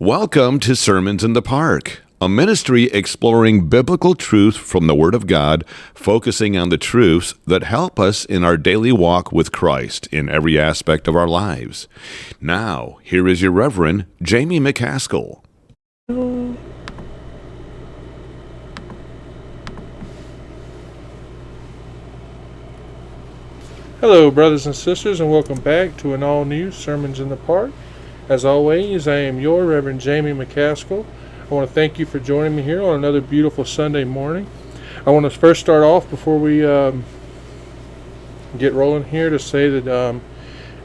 Welcome to Sermons in the Park, a ministry exploring biblical truth from the Word of God, focusing on the truths that help us in our daily walk with Christ in every aspect of our lives. Now, here is your Reverend, Jamie McCaskill. Hello, brothers and sisters, and welcome back to an all-new Sermons in the Park. As always, I am your Reverend Jamie McCaskill. I want to thank you for joining me here on another beautiful Sunday morning. I want to first start off before we get rolling here to say that,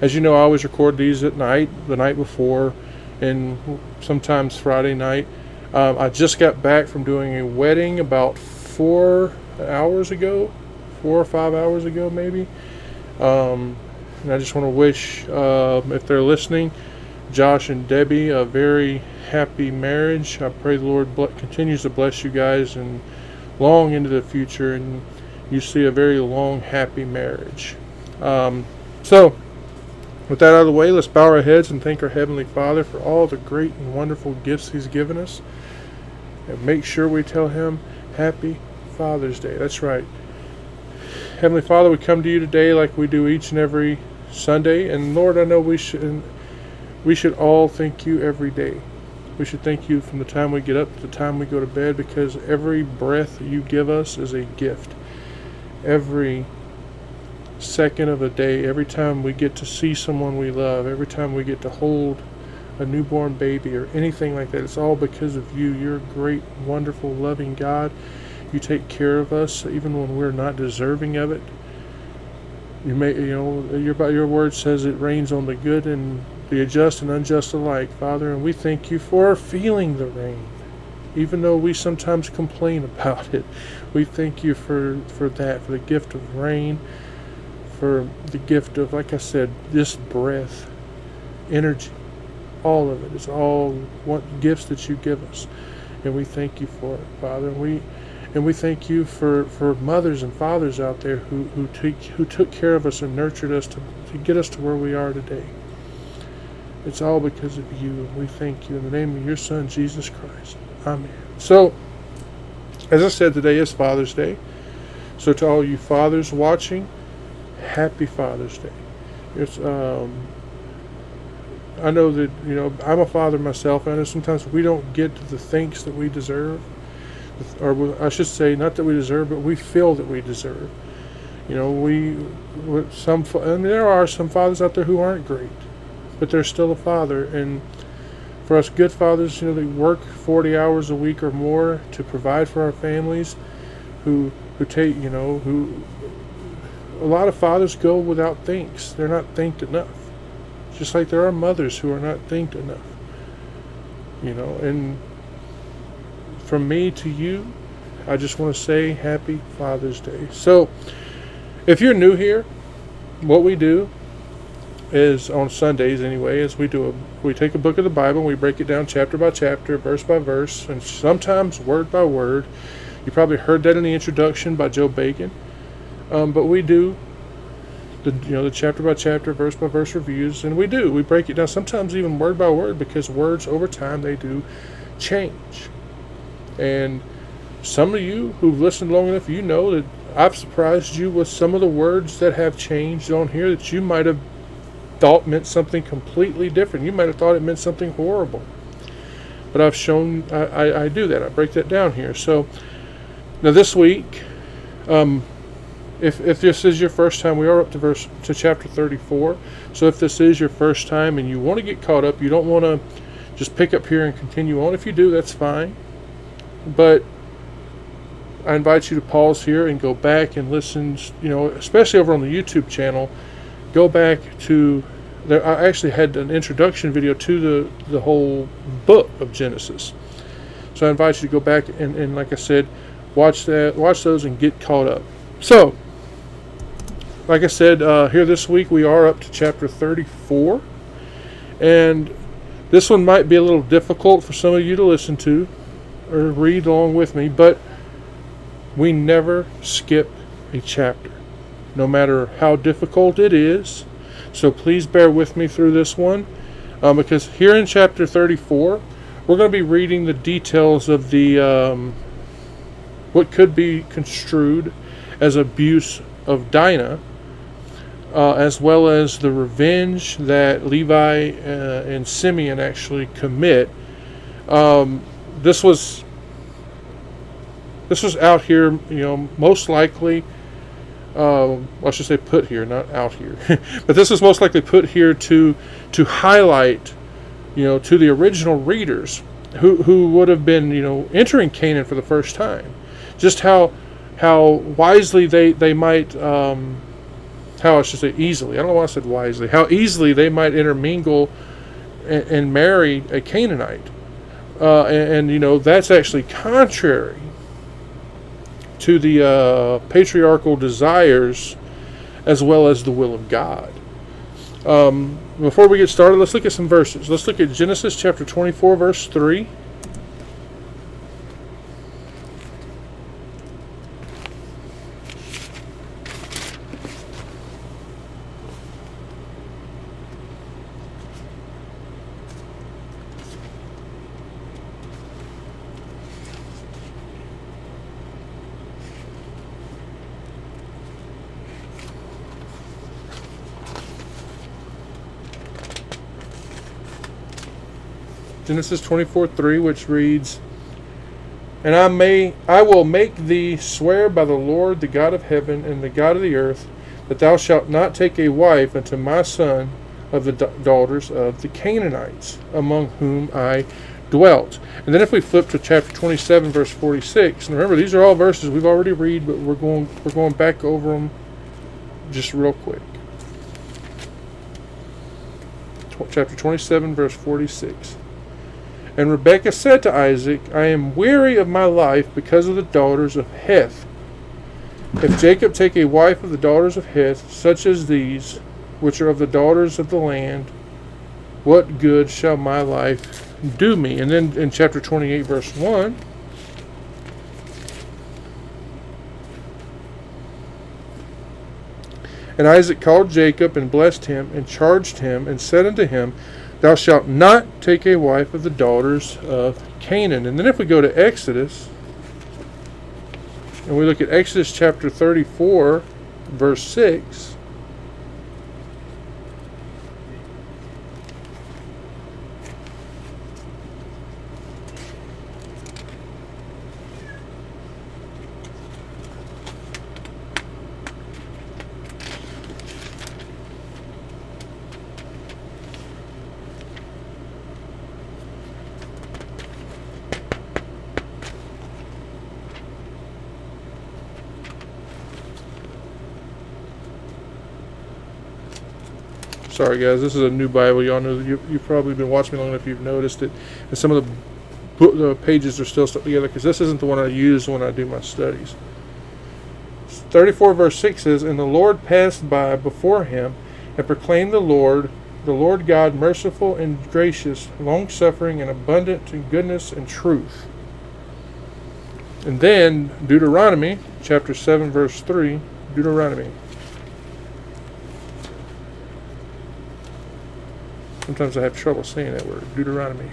as you know, I always record these at night, the night before, and sometimes Friday night. I just got back from doing a wedding about 4 or 5 hours ago maybe. And I just want to wish, if they're listening, Josh and Debbie a very happy marriage. I pray the Lord continues to bless you guys and long into the future, and you see a very long, happy marriage. So, with that out of the way, let's bow our heads and thank our Heavenly Father for all the great and wonderful gifts He's given us. And make sure we tell Him, Happy Father's Day. That's right. Heavenly Father, we come to you today like we do each and every Sunday. And Lord, I know we should all thank you every day. We should thank you from the time we get up to the time we go to bed, because every breath you give us is a gift. Every second of a day, every time we get to see someone we love, every time we get to hold a newborn baby or anything like that, it's all because of you. You're a great, wonderful, loving God. You take care of us even when we're not deserving of it. Your word says it rains on the good and the just and unjust alike, Father, and we thank you for feeling the rain, even though we sometimes complain about it. We thank you for that, for the gift of rain, for the gift of, like I said, this breath, energy, all of it. It's all what gifts that you give us, and we thank you for it, Father. And we thank you for mothers and fathers out there who took care of us and nurtured us to get us to where we are today. It's all because of you, and we thank you in the name of your Son, Jesus Christ. Amen. So, as I said, today is Father's Day. So to all you fathers watching, Happy Father's Day. It's I know that, I'm a father myself. I know sometimes we don't get the thanks that we deserve. Or I should say, not that we deserve, but we feel that we deserve. There are some fathers out there who aren't great, but they're still a father. And for us good fathers, they work 40 hours a week or more to provide for our families, who a lot of fathers go without thanks. They're not thanked enough. Just like there are mothers who are not thanked enough. And from me to you, I just want to say Happy Father's Day. So, if you're new here, what we do is, on Sundays anyway, is we take a book of the Bible and we break it down chapter by chapter, verse by verse, and sometimes word by word. You probably heard that in the introduction by Joe Bacon. But we do the chapter by chapter, verse by verse reviews, and we break it down, sometimes even word by word, because words over time, they do change. And some of you who've listened long enough, you know that I've surprised you with some of the words that have changed on here that you might have thought meant something completely different. You might have thought it meant something horrible. But I've shown, I do that. I break that down here. So, now this week, if this is your first time, we are up to chapter 34. So if this is your first time and you want to get caught up, you don't want to just pick up here and continue on. If you do, that's fine. But I invite you to pause here and go back and listen, especially over on the YouTube channel. Go back to there. I actually had an introduction video to the whole book of Genesis. So I invite you to go back and like I said, watch those and get caught up. So, like I said, here this week we are up to chapter 34. And this one might be a little difficult for some of you to listen to or read along with me, but we never skip a chapter, no matter how difficult it is. So please bear with me through this one, because here in chapter 34, we're going to be reading the details of the what could be construed as abuse of Dinah, as well as the revenge that Levi and Simeon actually commit. This was out here, most likely. I should say put here, not out here. But this is most likely put here to highlight, to the original readers who would have been, entering Canaan for the first time, just how wisely they might, how I should say easily. I don't know why I said wisely. How easily they might intermingle and marry a Canaanite, and that's actually contrary to the patriarchal desires as well as the will of God. Before we get started, let's look at some verses. Let's look at Genesis chapter 24, verse 3. Genesis 24:3, which reads, "And I will make thee swear by the Lord, the God of heaven and the God of the earth, that thou shalt not take a wife unto my son of the daughters of the Canaanites, among whom I dwelt." And then if we flip to chapter 27, verse 46, and remember these are all verses we've already read, but we're going back over them just real quick. Chapter 27, verse 46. "And Rebekah said to Isaac, I am weary of my life because of the daughters of Heth. If Jacob take a wife of the daughters of Heth, such as these, which are of the daughters of the land, what good shall my life do me?" And then in chapter 28, verse 1, "And Isaac called Jacob and blessed him and charged him and said unto him, Thou shalt not take a wife of the daughters of Canaan." And then if we go to Exodus, and we look at Exodus chapter 34, verse 6, sorry guys, this is a new Bible. Y'all know you've probably been watching me long enough. You've noticed it, and some of the pages are still stuck together because this isn't the one I use when I do my studies. 34 verse 6 says, "And the Lord passed by before him and proclaimed the Lord God, merciful and gracious, long-suffering and abundant in goodness and truth." And then Deuteronomy chapter 7 verse 3, Deuteronomy. Sometimes I have trouble saying that word, Deuteronomy.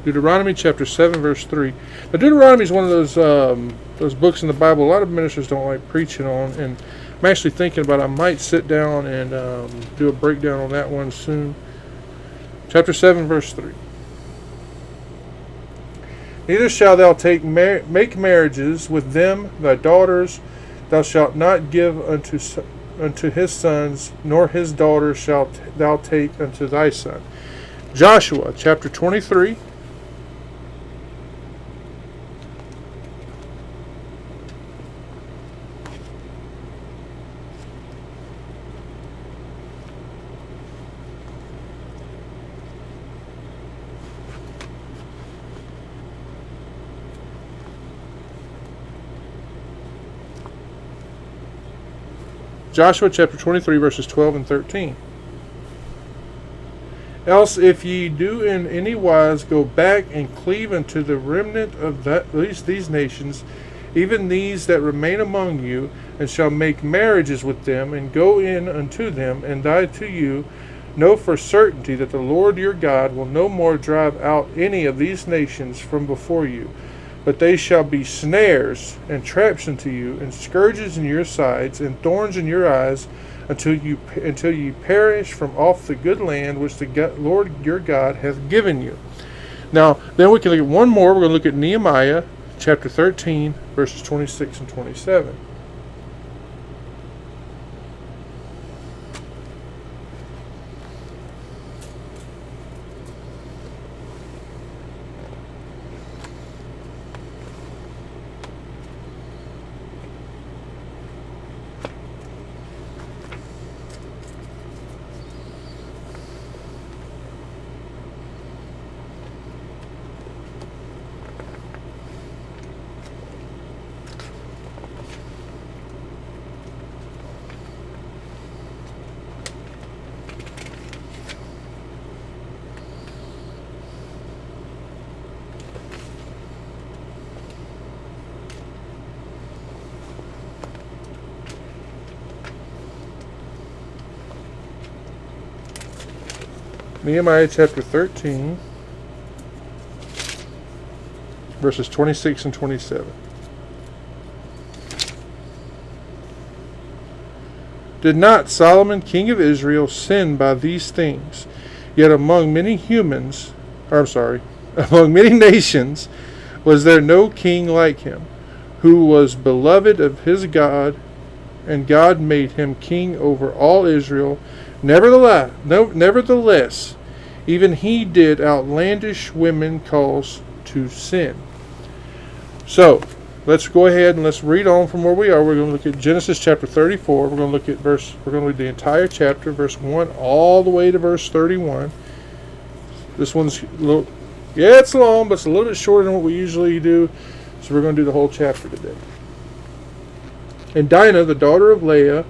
Deuteronomy chapter 7 verse 3. Now Deuteronomy is one of those books in the Bible a lot of ministers don't like preaching on, and I'm actually thinking about I might sit down and do a breakdown on that one soon. Chapter 7 verse 3. "Neither shalt thou make marriages with them thy daughters. Thou shalt not give unto his sons, nor his daughters shalt thou take unto thy son." Joshua chapter 23. Joshua chapter 23 verses 12 and 13. Else if ye do in any wise go back and cleave unto the remnant of these nations, even these that remain among you, and shall make marriages with them, and go in unto them, and die to you, know for certainty that the Lord your God will no more drive out any of these nations from before you, but they shall be snares and traps unto you, and scourges in your sides, and thorns in your eyes, until you perish from off the good land which the Lord your God hath given you. Now, then we can look at one more. We're going to look at Nehemiah chapter 13, verses 26 and 27. Nehemiah chapter 13, verses 26 and 27. Did not Solomon king of Israel sin by these things? Yet among many among many nations was there no king like him, who was beloved of his God, and God made him king over all Israel. Nevertheless, even he did outlandish women cause to sin. So, let's go ahead and let's read on from where we are. We're going to look at Genesis chapter 34. We're going to look at the entire chapter, verse 1 all the way to verse 31. This one's it's long, but it's a little bit shorter than what we usually do. So we're going to do the whole chapter today. And Dinah, the daughter of Leah,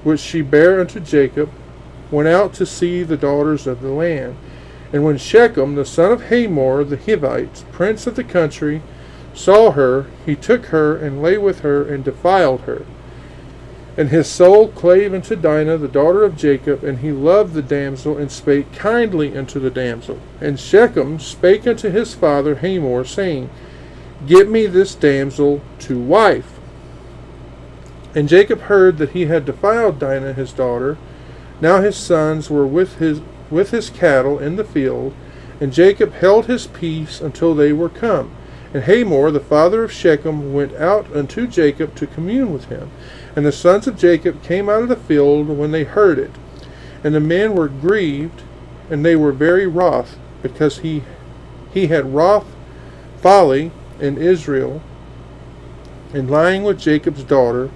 which she bare unto Jacob, went out to see the daughters of the land. And when Shechem, the son of Hamor the Hivite, prince of the country, saw her, he took her, and lay with her, and defiled her. And his soul clave unto Dinah, the daughter of Jacob, and he loved the damsel, and spake kindly unto the damsel. And Shechem spake unto his father Hamor, saying, Get me this damsel to wife. And Jacob heard that he had defiled Dinah his daughter. Now his sons were with his cattle in the field, and Jacob held his peace until they were come. And Hamor, the father of Shechem, went out unto Jacob to commune with him. And the sons of Jacob came out of the field when they heard it. And the men were grieved, and they were very wroth, because he had wrought folly in Israel, in lying with Jacob's daughter,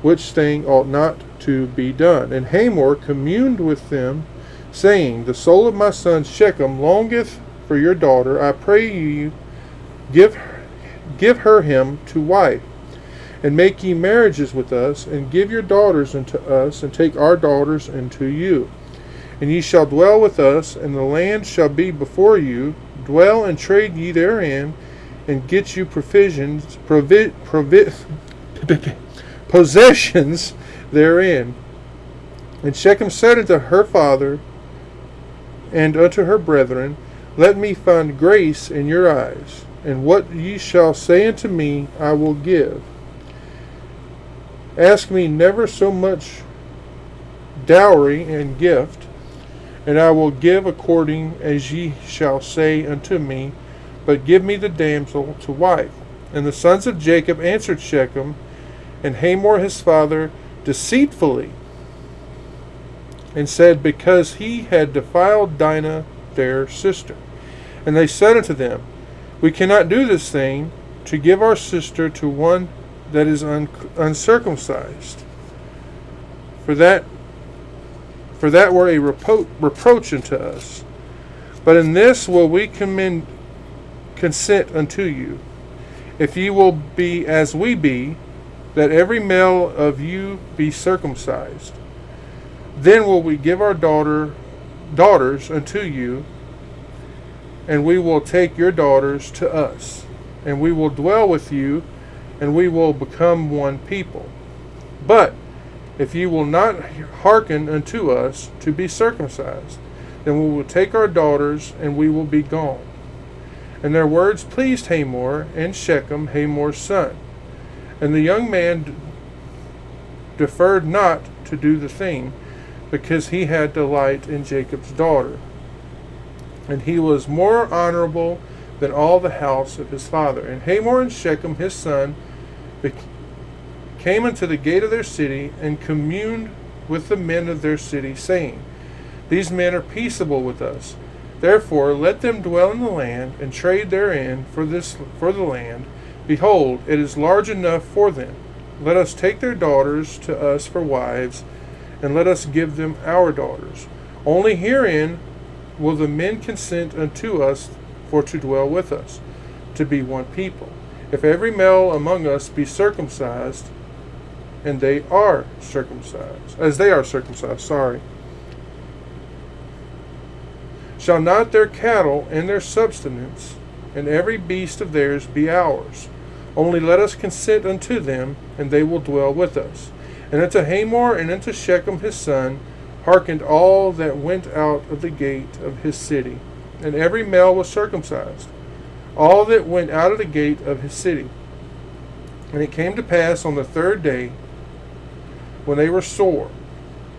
which thing ought not to be done. And Hamor communed with them, saying, The soul of my son Shechem longeth for your daughter. I pray you, give her him to wife, and make ye marriages with us, and give your daughters unto us, and take our daughters unto you. And ye shall dwell with us, and the land shall be before you. Dwell and trade ye therein, and get you possessions therein. And Shechem said unto her father and unto her brethren, Let me find grace in your eyes, and what ye shall say unto me I will give. Ask me never so much dowry and gift, and I will give according as ye shall say unto me, but give me the damsel to wife. And the sons of Jacob answered Shechem and Hamor his father deceitfully, and said, Because he had defiled Dinah their sister. And they said unto them, We cannot do this thing, to give our sister to one that is uncircumcised, for that were a reproach unto us. But in this will we consent unto you, if ye will be as we be, that every male of you be circumcised. Then will we give our daughter daughters unto you, and we will take your daughters to us, and we will dwell with you, and we will become one people. But if you will not hearken unto us to be circumcised, then we will take our daughters, and we will be gone. And their words pleased Hamor and Shechem, Hamor's son. And the young man deferred not to do the thing, because he had delight in Jacob's daughter. And he was more honorable than all the house of his father. And Hamor and Shechem his son came unto the gate of their city, and communed with the men of their city, saying, These men are peaceable with us. Therefore let them dwell in the land, and trade therein for the land. Behold, it is large enough for them. Let us take their daughters to us for wives, and let us give them our daughters. Only herein will the men consent unto us for to dwell with us, to be one people. If every male among us be circumcised, and they are circumcised, as they are circumcised, shall not their cattle and their substance and every beast of theirs be ours? Only let us consent unto them, and they will dwell with us. And unto Hamor and unto Shechem his son hearkened all that went out of the gate of his city, and every male was circumcised, all that went out of the gate of his city. And it came to pass on the third day, when they were sore,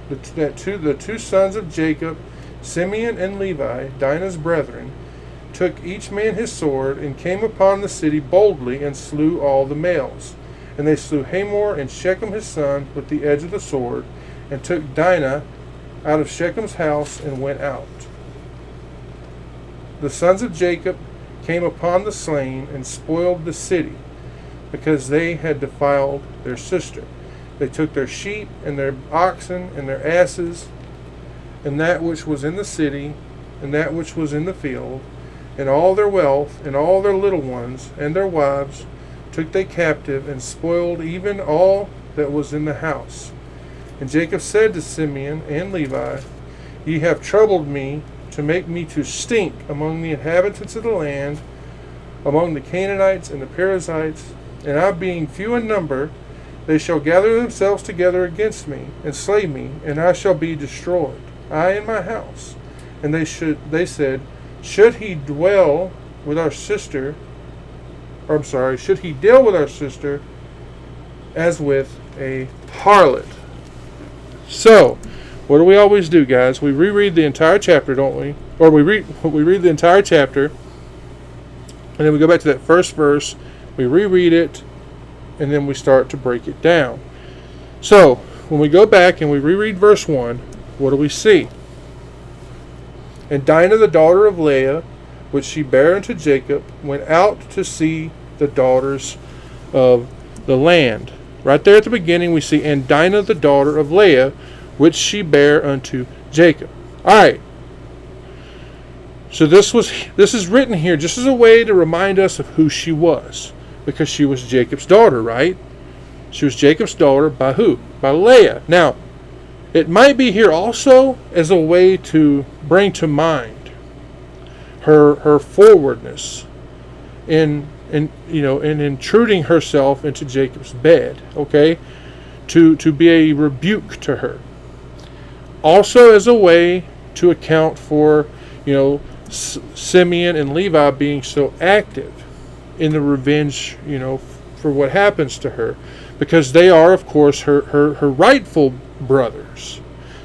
that the two sons of Jacob, Simeon and Levi, Dinah's brethren, took each man his sword, and came upon the city boldly, and slew all the males. And they slew Hamor and Shechem his son with the edge of the sword, and took Dinah out of Shechem's house, and went out. The sons of Jacob came upon the slain, and spoiled the city, because they had defiled their sister. They took their sheep, and their oxen, and their asses, and that which was in the city, and that which was in the field, and all their wealth, and all their little ones, and their wives, took they captive, and spoiled even all that was in the house. And Jacob said to Simeon and Levi, Ye have troubled me, to make me to stink among the inhabitants of the land, among the Canaanites and the Perizzites, and I being few in number, they shall gather themselves together against me, and slay me, and I shall be destroyed, I and my house. And they said, should he deal with our sister as with a harlot? So, what do we always do, guys? We reread the entire chapter, don't we? Or we read the entire chapter, and then we go back to that first verse, we reread it, and then we start to break it down. So, when we go back and we reread verse 1, what do we see? And Dinah, the daughter of Leah, which she bare unto Jacob, went out to see the daughters of the land. Right there at the beginning we see, and Dinah, the daughter of Leah, which she bare unto Jacob. Alright. So this is written here just as a way to remind us of who she was. Because she was Jacob's daughter, right? She was Jacob's daughter by who? By Leah. Now, it might be here also as a way to bring to mind her forwardness in intruding herself into Jacob's bed, okay? To be a rebuke to her. Also as a way to account for, Simeon and Levi being so active in the revenge, for what happens to her. Because they are, of course, her rightful brothers.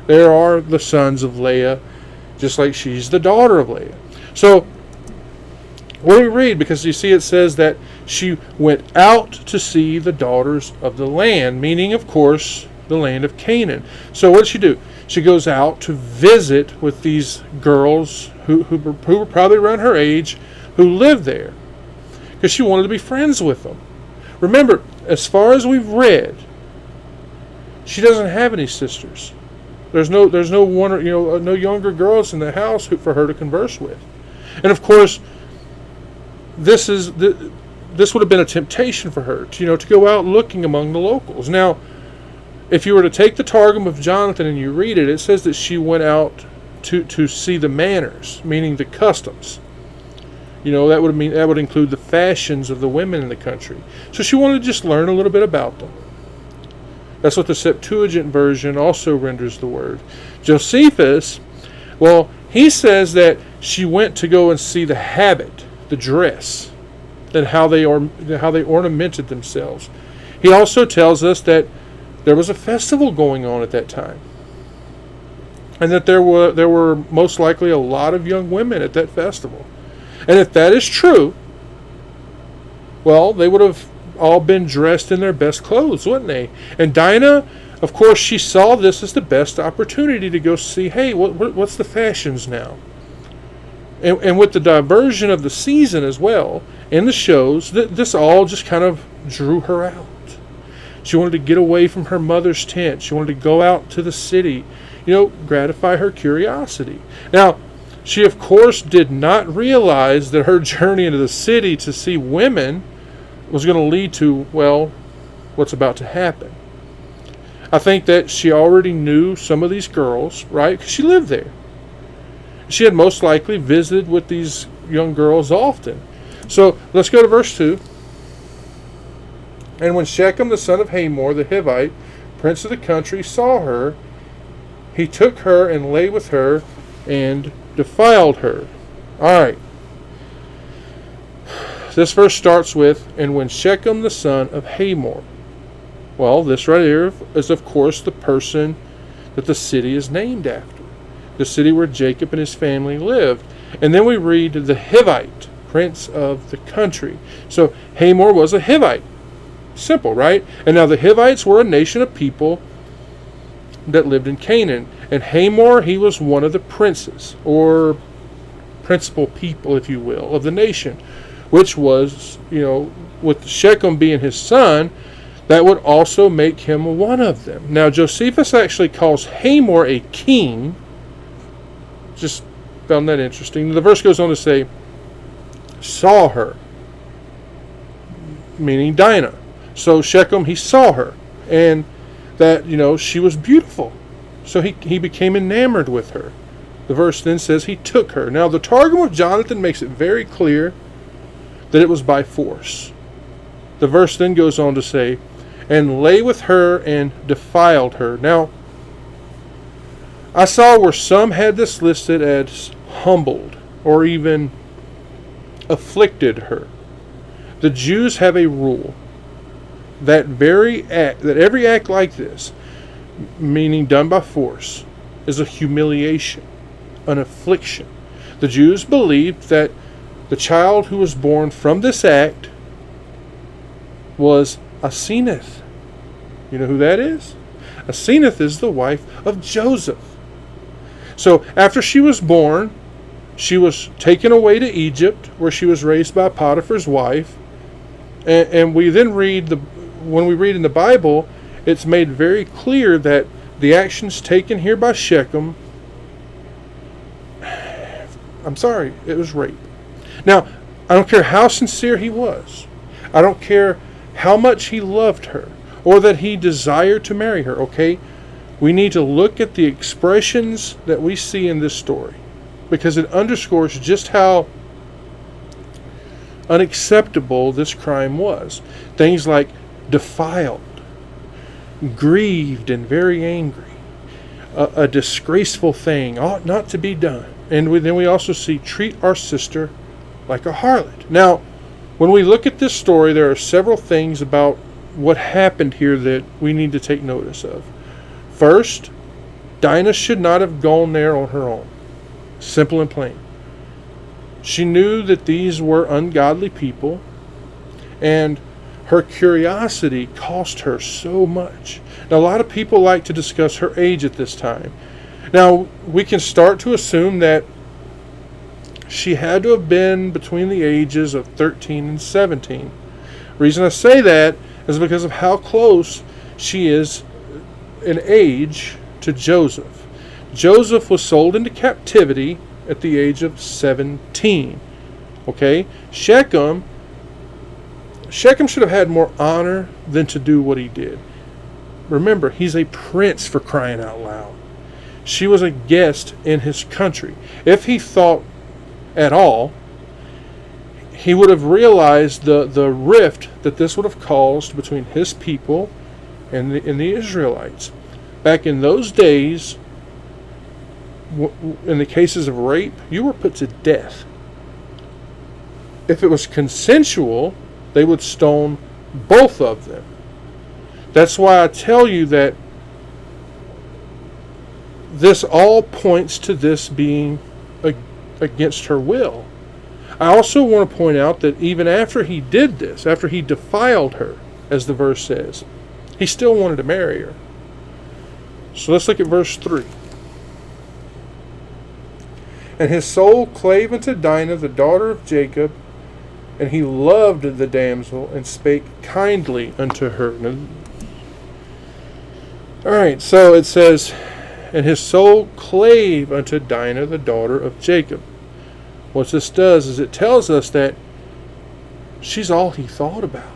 They are the sons of Leah, just like she's the daughter of Leah. So, what do we read? Because you see it says that she went out to see the daughters of the land, meaning, of course, the land of Canaan. So what does she do? She goes out to visit with these girls who were probably around her age, who lived there, because she wanted to be friends with them. Remember, as far as we've read, she doesn't have any sisters. There's no one, no younger girls in the house for her to converse with. And of course, this would have been a temptation for her to go out looking among the locals. Now, if you were to take the Targum of Jonathan and you read it, it says that she went out to see the manners, meaning the customs. That would include the fashions of the women in the country. So she wanted to just learn a little bit about them. That's what the Septuagint version also renders the word. Josephus, well, he says that she went to go and see the habit, the dress, and how they ornamented themselves. He also tells us that there was a festival going on at that time, and that there were most likely a lot of young women at that festival. And if that is true, well, they would have all been dressed in their best clothes, wouldn't they? And Dinah, of course, she saw this as the best opportunity to go see, hey, what's the fashions now? And with the diversion of the season as well, and the shows, this all just kind of drew her out. She wanted to get away from her mother's tent. She wanted to go out to the city, gratify her curiosity. Now, she, of course, did not realize that her journey into the city to see women was going to lead to, well, what's about to happen. I think that she already knew some of these girls, right? Because she lived there. She had most likely visited with these young girls often. So let's go to verse 2. And when Shechem, the son of Hamor, the Hivite, prince of the country, saw her, he took her and lay with her and defiled her. All right. This verse starts with, and when Shechem, the son of Hamor. Well, this right here is, of course, the person that the city is named after. The city where Jacob and his family lived. And then we read the Hivite, prince of the country. So Hamor was a Hivite. Simple, right? And now the Hivites were a nation of people that lived in Canaan. And Hamor, he was one of the princes, or principal people, if you will, of the nation. Which was, with Shechem being his son, that would also make him one of them. Now, Josephus actually calls Hamor a king. Just found that interesting. The verse goes on to say, saw her, meaning Dinah. So Shechem, he saw her, and that, she was beautiful. So he became enamored with her. The verse then says he took her. Now, the Targum of Jonathan makes it very clear that it was by force. The verse then goes on to say, and lay with her and defiled her. Now, I saw where some had this listed as humbled or even afflicted her. The Jews have a rule that every act like this, meaning done by force, is a humiliation, an affliction. The Jews believed that the child who was born from this act was Aseneth. You know who that is? Aseneth is the wife of Joseph. So after she was born, she was taken away to Egypt, where she was raised by Potiphar's wife. And we then when we read in the Bible, it's made very clear that the actions taken here by Shechem, it was rape. Now, I don't care how sincere he was. I don't care how much he loved her or that he desired to marry her, okay? We need to look at the expressions that we see in this story because it underscores just how unacceptable this crime was. Things like defiled, grieved, and very angry. A disgraceful thing ought not to be done. And then we also see treat our sister like a harlot. Now, when we look at this story, there are several things about what happened here that we need to take notice of. First, Dinah should not have gone there on her own. Simple and plain. She knew that these were ungodly people, and her curiosity cost her so much. Now, a lot of people like to discuss her age at this time. Now, we can start to assume that she had to have been between the ages of 13 and 17. The reason I say that is because of how close she is in age to Joseph. Joseph was sold into captivity at the age of 17. Okay? Shechem should have had more honor than to do what he did. Remember, he's a prince, for crying out loud. She was a guest in his country. If he thought at all, he would have realized the rift that this would have caused between his people and the Israelites. Back in those days, in the cases of rape, you were put to death. If it was consensual, they would stone both of them. That's why I tell you that this all points to this being against her will. I also want to point out that even after he did this, after he defiled her, as the verse says, he still wanted to marry her. So let's look at verse 3. And his soul clave unto Dinah, the daughter of Jacob, and he loved the damsel, and spake kindly unto her. Alright, so it says, and his soul clave unto Dinah, the daughter of Jacob. What this does is it tells us that she's all he thought about.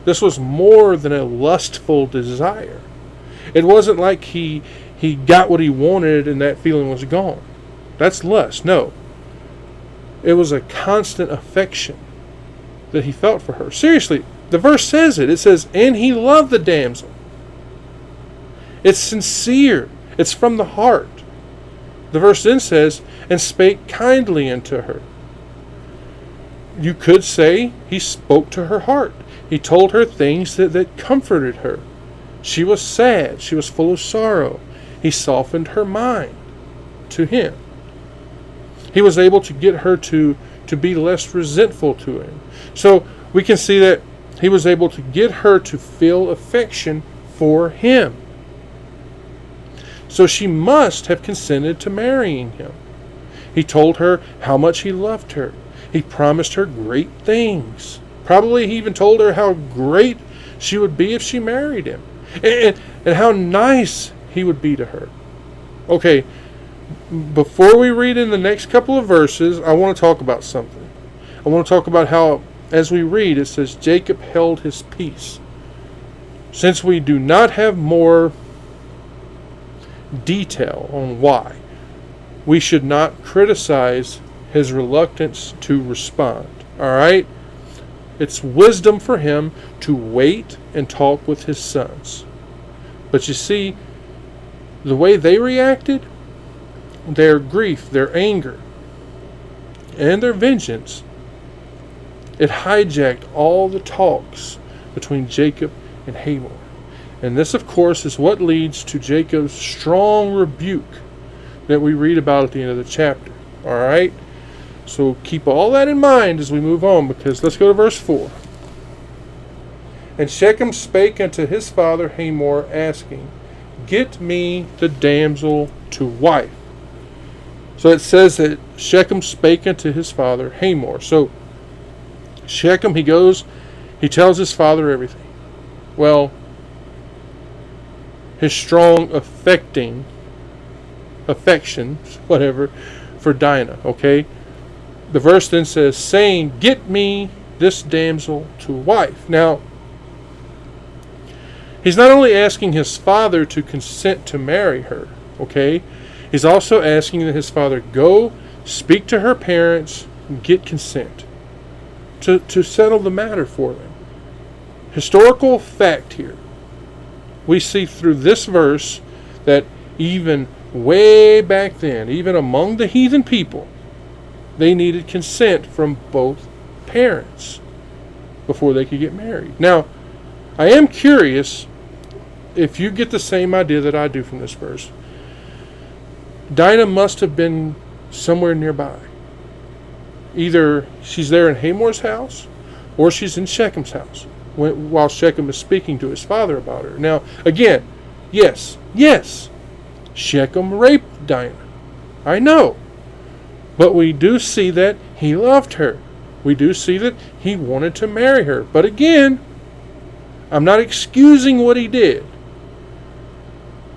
This was more than a lustful desire. It wasn't like he got what he wanted and that feeling was gone. That's lust. No. It was a constant affection that he felt for her. Seriously, the verse says it. It says, and he loved the damsel. It's sincere. It's from the heart. The verse then says, and spake kindly unto her. You could say he spoke to her heart. He told her things that comforted her. She was sad. She was full of sorrow. He softened her mind to him. He was able to get her to be less resentful to him. So we can see that he was able to get her to feel affection for him. So she must have consented to marrying him. He told her how much he loved her. He promised her great things. Probably he even told her how great she would be if she married him. And how nice he would be to her. Okay, before we read in the next couple of verses, I want to talk about something. I want to talk about how, as we read, it says, Jacob held his peace. Since we do not have more detail on why, we should not criticize his reluctance to respond. Alright? It's wisdom for him to wait and talk with his sons. But you see, the way they reacted, their grief, their anger, and their vengeance, it hijacked all the talks between Jacob and Hamor. And this, of course, is what leads to Jacob's strong rebuke that we read about at the end of the chapter. Alright? So keep all that in mind as we move on, because let's go to verse 4. And Shechem spake unto his father Hamor, asking, Get me the damsel to wife. So it says that Shechem spake unto his father Hamor. So Shechem, he goes, he tells his father everything. Well, his strong affections, whatever, for Dinah, okay? The verse then says, saying, Get me this damsel to wife. Now, he's not only asking his father to consent to marry her, okay? He's also asking that his father go, speak to her parents, and get consent to settle the matter for them. Historical fact here. We see through this verse that even way back then, even among the heathen people, they needed consent from both parents before they could get married. Now, I am curious if you get the same idea that I do from this verse. Dinah must have been somewhere nearby. Either she's there in Hamor's house, or she's in Shechem's house while Shechem is speaking to his father about her. Now, again, yes, Shechem raped Dinah. I know. But we do see that he loved her. We do see that he wanted to marry her. But again, I'm not excusing what he did.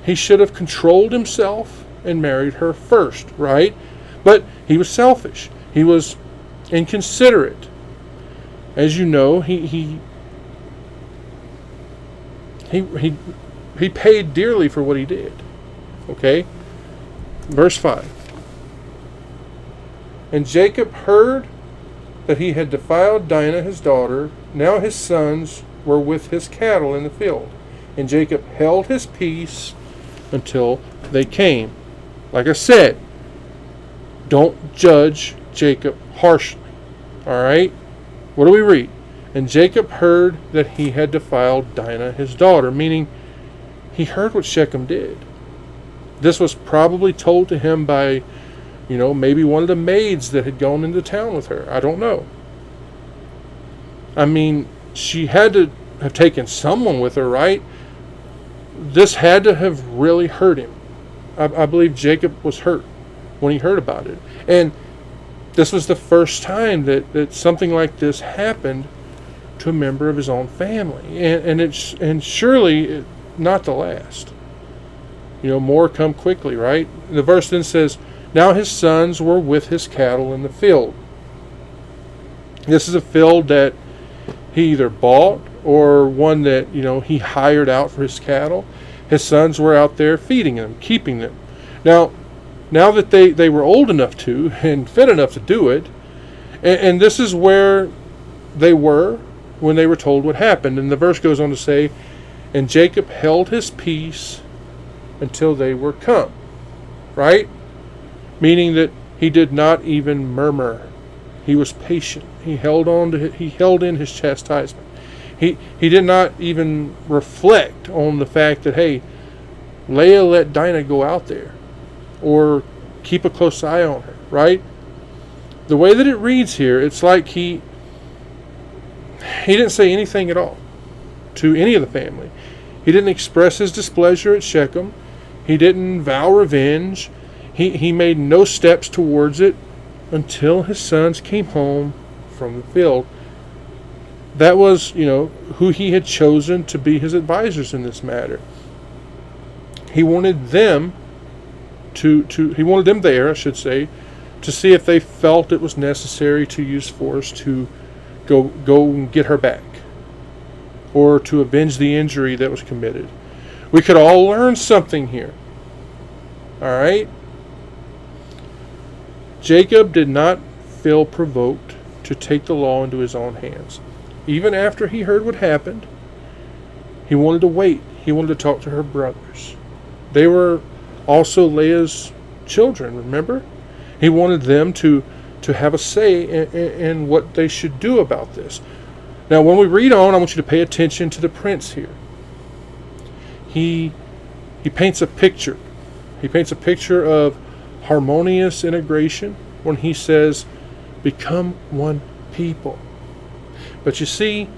He should have controlled himself and married her first, right? But he was selfish. He was inconsiderate. As you know, he paid dearly for what he did. Okay? Verse 5. And Jacob heard that he had defiled Dinah his daughter. Now his sons were with his cattle in the field. And Jacob held his peace until they came. Like I said, don't judge Jacob harshly. Alright? What do we read? And Jacob heard that he had defiled Dinah his daughter, meaning he heard what Shechem did. This was probably told to him by, maybe one of the maids that had gone into town with her. I don't know. I mean, she had to have taken someone with her, right? This had to have really hurt him. I believe Jacob was hurt when he heard about it. And this was the first time that something like this happened to a member of his own family. And surely not the last. More come quickly, right? The verse then says, now his sons were with his cattle in the field. This is a field that he either bought or one that, he hired out for his cattle. His sons were out there feeding them, keeping them. Now that they were old enough to and fit enough to do it, and this is where they were when they were told what happened. And the verse goes on to say, and Jacob held his peace until they were come. Right? Meaning that he did not even murmur. He was patient. He held in his chastisement. He did not even reflect on the fact that, hey, Leah let Dinah go out there, or keep a close eye on her, right? The way that it reads here, it's like he didn't say anything at all to any of the family. He didn't express his displeasure at Shechem. He didn't vow revenge. He made no steps towards it until his sons came home from the field. That was, who he had chosen to be his advisors in this matter. He wanted them he wanted them there, I should say, to see if they felt it was necessary to use force to go and get her back, or to avenge the injury that was committed. We could all learn something here. Alright? Jacob did not feel provoked to take the law into his own hands. Even after he heard what happened, he wanted to wait. He wanted to talk to her brothers. They were also Leah's children, remember? He wanted them to have a say in what they should do about this. Now, when we read on, I want you to pay attention to the prince here. He paints a picture. He paints a picture of harmonious integration when he says, become one people. But you see,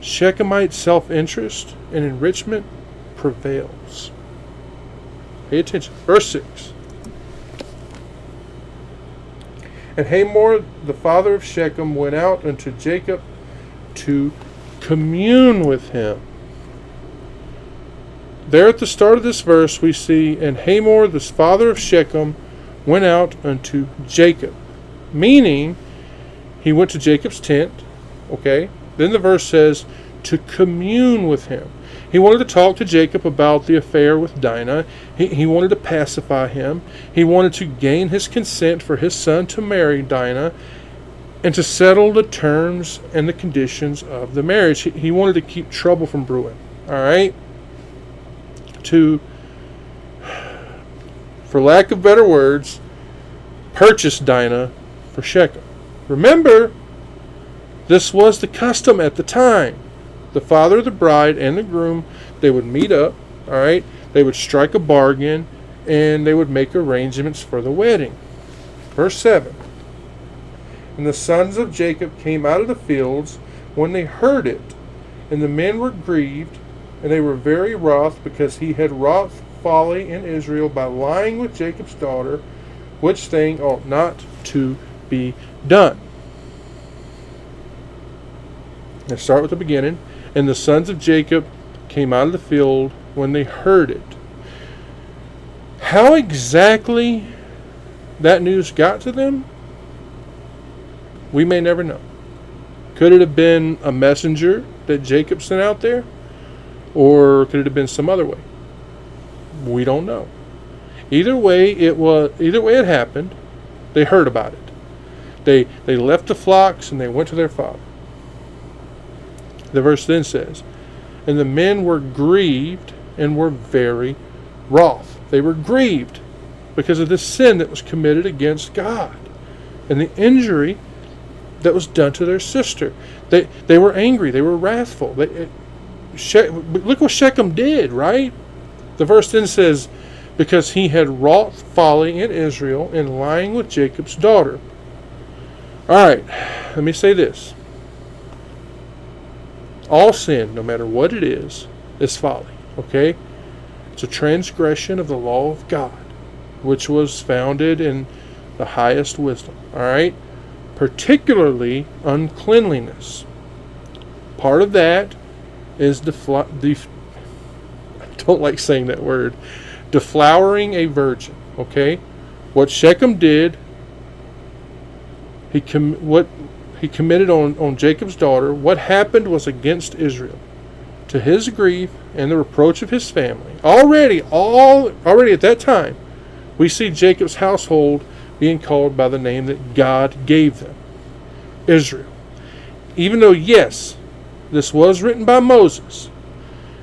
Shechemite self-interest and enrichment prevails. Pay attention. Verse 6. And Hamor, the father of Shechem, went out unto Jacob to commune with him. There at the start of this verse we see, and Hamor, the father of Shechem, went out unto Jacob. Meaning, he went to Jacob's tent, okay? Then the verse says, to commune with him. He wanted to talk to Jacob about the affair with Dinah. He wanted to pacify him. He wanted to gain his consent for his son to marry Dinah and to settle the terms and the conditions of the marriage. He wanted to keep trouble from brewing. All right? To, for lack of better words, purchase Dinah for Shechem. Remember, this was the custom at the time. The father of the bride and the groom, they would meet up, all right? They would strike a bargain, and they would make arrangements for the wedding. Verse 7. And the sons of Jacob came out of the fields when they heard it, and the men were grieved, and they were very wroth, because he had wrought folly in Israel by lying with Jacob's daughter, which thing ought not to be done. Let's start with the beginning. And the sons of Jacob came out of the field when they heard it. How exactly that news got to them, we may never know. Could it have been a messenger that Jacob sent out there? Or could it have been some other way? We don't know. Either way it happened. They heard about it. They left the flocks and they went to their father. The verse then says, and the men were grieved and were very wroth. They were grieved because of the sin that was committed against God and the injury that was done to their sister. They were angry. They were wrathful. Look what Shechem did, right? The verse then says, because he had wrought folly in Israel in lying with Jacob's daughter. All right, let me say this. All sin, no matter what it is folly, okay? It's a transgression of the law of God, which was founded in the highest wisdom, all right? Particularly uncleanliness. Part of that is I don't like saying that word, deflowering a virgin, okay? What Shechem did, he committed on Jacob's daughter. What happened was against Israel, to his grief and the reproach of his family. Already at that time, we see Jacob's household being called by the name that God gave them, Israel. Even though, yes, this was written by Moses,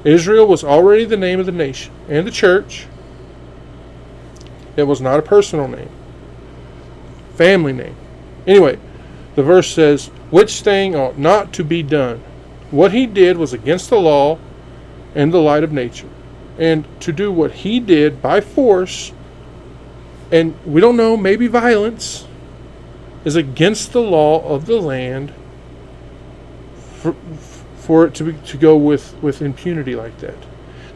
Israel was already the name of the nation and the church. It was not a personal name, family name. Anyway, the verse says, which thing ought not to be done. What he did was against the law and the light of nature. And to do what he did by force, and we don't know, maybe violence, is against the law of the land for it to go with impunity like that.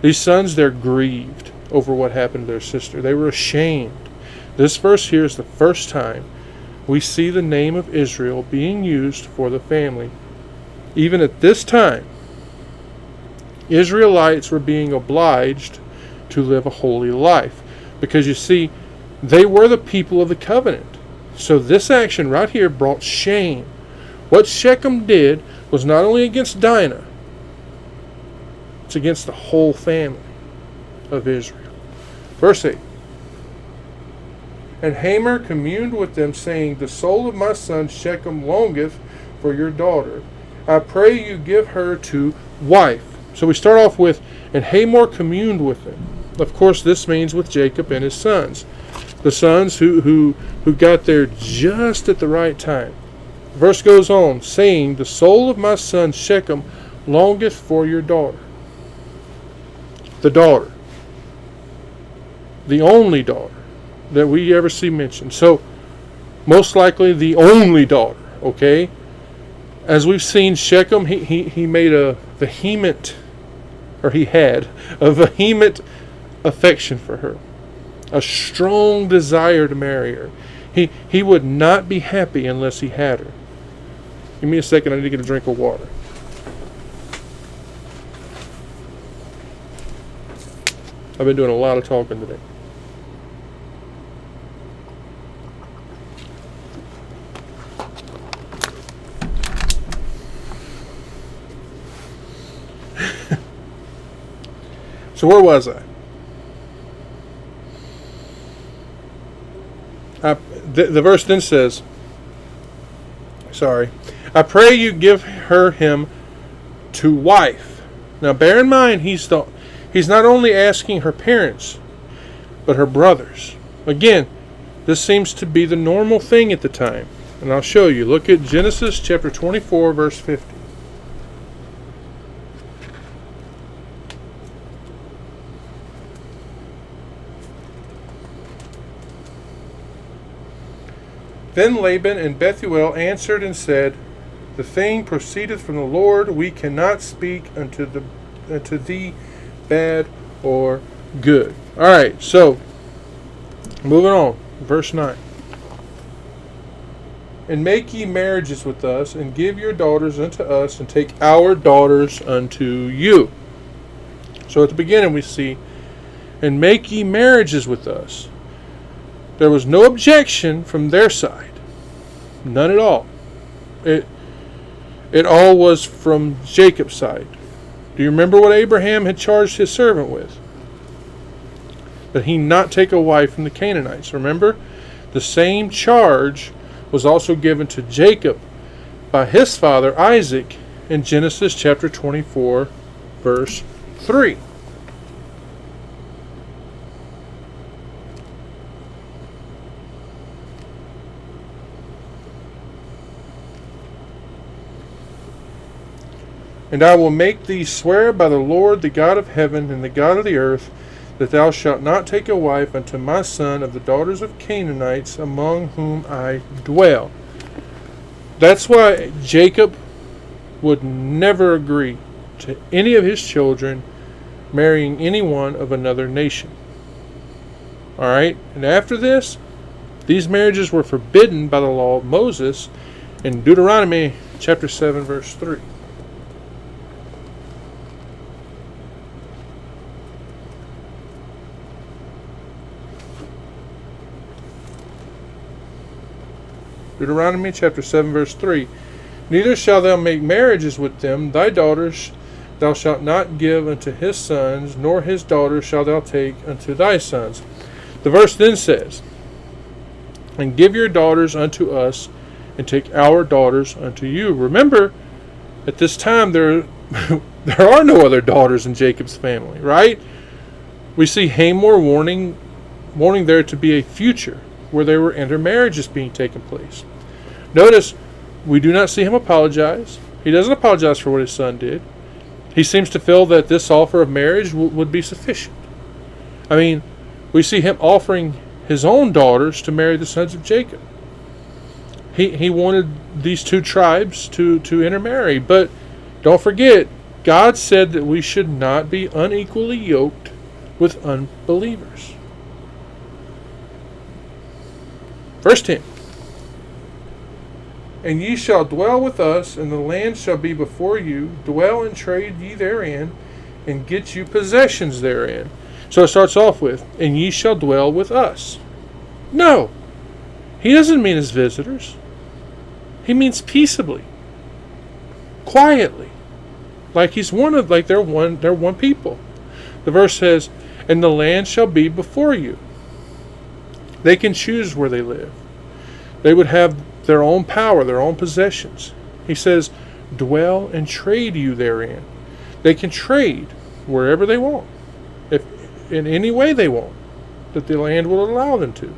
These sons, they're grieved over what happened to their sister. They were ashamed. This verse here is the first time we see the name of Israel being used for the family. Even at this time, Israelites were being obliged to live a holy life. Because you see, they were the people of the covenant. So this action right here brought shame. What Shechem did was not only against Dinah, it's against the whole family of Israel. Verse 8. And Hamor communed with them, saying, the soul of my son Shechem longeth for your daughter. I pray you give her to wife. So we start off with, and Hamor communed with them. Of course, this means with Jacob and his sons. The sons who got there just at the right time. The verse goes on, saying, the soul of my son Shechem longeth for your daughter. The daughter. The only daughter that we ever see mentioned. So, most likely the only daughter, okay? As we've seen, Shechem, he made a vehement, or he had a vehement affection for her. A strong desire to marry her. He would not be happy unless he had her. Give me a second, I need to get a drink of water. I've been doing a lot of talking today. So where was I? The verse then says, I pray you give her him to wife. Now bear in mind, he's not only asking her parents, but her brothers. Again, this seems to be the normal thing at the time. And I'll show you. Look at Genesis chapter 24, verse 50. Then Laban and Bethuel answered and said, the thing proceedeth from the Lord. We cannot speak unto thee bad or good. All right, so moving on, verse 9. And make ye marriages with us, and give your daughters unto us, and take our daughters unto you. So at the beginning we see, and make ye marriages with us. There was no objection from their side. None at all. It all was from Jacob's side. Do you remember what Abraham had charged his servant with? that he not take a wife from the Canaanites. Remember, the same charge was also given to Jacob by his father Isaac in Genesis chapter 24, verse 3. And I will make thee swear by the Lord, the God of heaven and the God of the earth, that thou shalt not take a wife unto my son of the daughters of Canaanites among whom I dwell. That's why Jacob would never agree to any of his children marrying anyone of another nation. Alright? And after this, these marriages were forbidden by the law of Moses in Deuteronomy chapter 7, verse 3. Deuteronomy chapter 7, verse 3. Neither shalt thou make marriages with them. Thy daughters thou shalt not give unto his sons, nor his daughters shalt thou take unto thy sons. The verse then says, and give your daughters unto us, and take our daughters unto you. Remember, at this time there are no other daughters in Jacob's family, right? We see Hamor warning there to be a future where there were intermarriages being taken place. Notice, we do not see him apologize. He doesn't apologize for what his son did. He seems to feel that this offer of marriage would be sufficient. I mean, we see him offering his own daughters to marry the sons of Jacob. He wanted these two tribes to intermarry, but don't forget, God said that we should not be unequally yoked with unbelievers. Verse 10. And ye shall dwell with us, and the land shall be before you. Dwell and trade ye therein, and get you possessions therein. So it starts off with, and ye shall dwell with us. No, he doesn't mean as visitors. He means peaceably, quietly, like they're one people. The verse says, and the land shall be before you. They can choose where they live. They would have their own power, their own possessions. He says, dwell and trade you therein. They can trade wherever they want, if in any way they want, that the land will allow them to.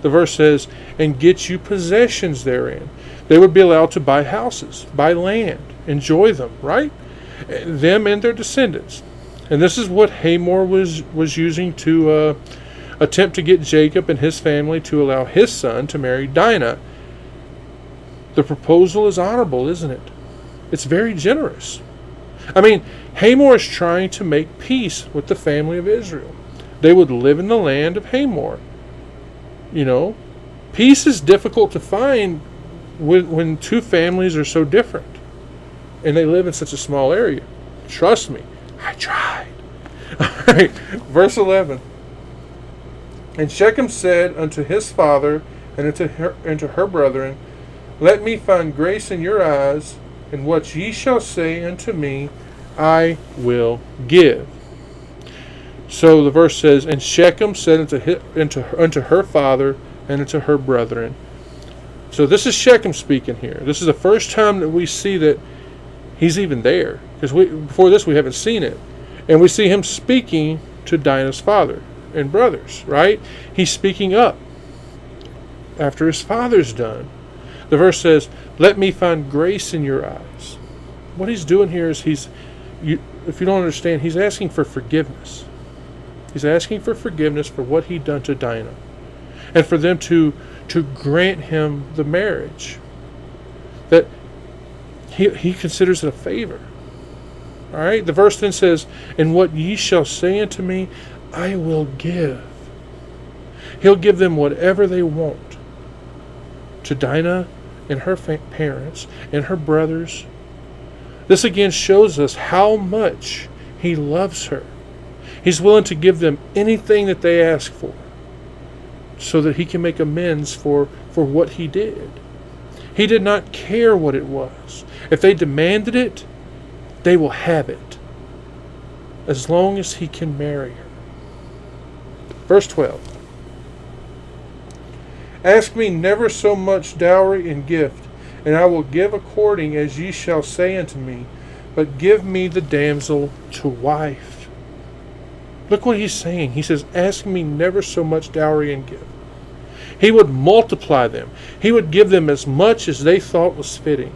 The verse says, and get you possessions therein. They would be allowed to buy houses, buy land, enjoy them, right? Them and their descendants. And this is what Hamor was using to attempt to get Jacob and his family to allow his son to marry Dinah. The proposal is honorable, isn't it? It's very generous. I mean, Hamor is trying to make peace with the family of Israel. They would live in the land of Hamor. You know, peace is difficult to find when two families are so different and they live in such a small area. Trust me, I tried. All right, verse 11. And Shechem said unto his father and unto her brethren, let me find grace in your eyes, and what ye shall say unto me, I will give. So the verse says, and Shechem said unto her father and unto her brethren. So this is Shechem speaking here. This is the first time that we see that he's even there, because before this we haven't seen it. And we see him speaking to Dinah's father and brothers, right? He's speaking up after his father's done. The verse says, let me find grace in your eyes. What he's doing here is if you don't understand, he's asking for forgiveness. He's asking for forgiveness for what he'd done to Dinah, and for them to grant him the marriage. That he considers it a favor. All right. The verse then says, and what ye shall say unto me, I will give. He'll give them whatever they want. To Dinah and her parents and her brothers. This again shows us how much he loves her. He's willing to give them anything that they ask for, so that he can make amends for what he did. He did not care what it was. If they demanded it, they will have it, as long as he can marry her. Verse 12. Ask me never so much dowry and gift, and I will give according as ye shall say unto me, but give me the damsel to wife. Look what he's saying. He says, ask me never so much dowry and gift. He would multiply them. He would give them as much as they thought was fitting.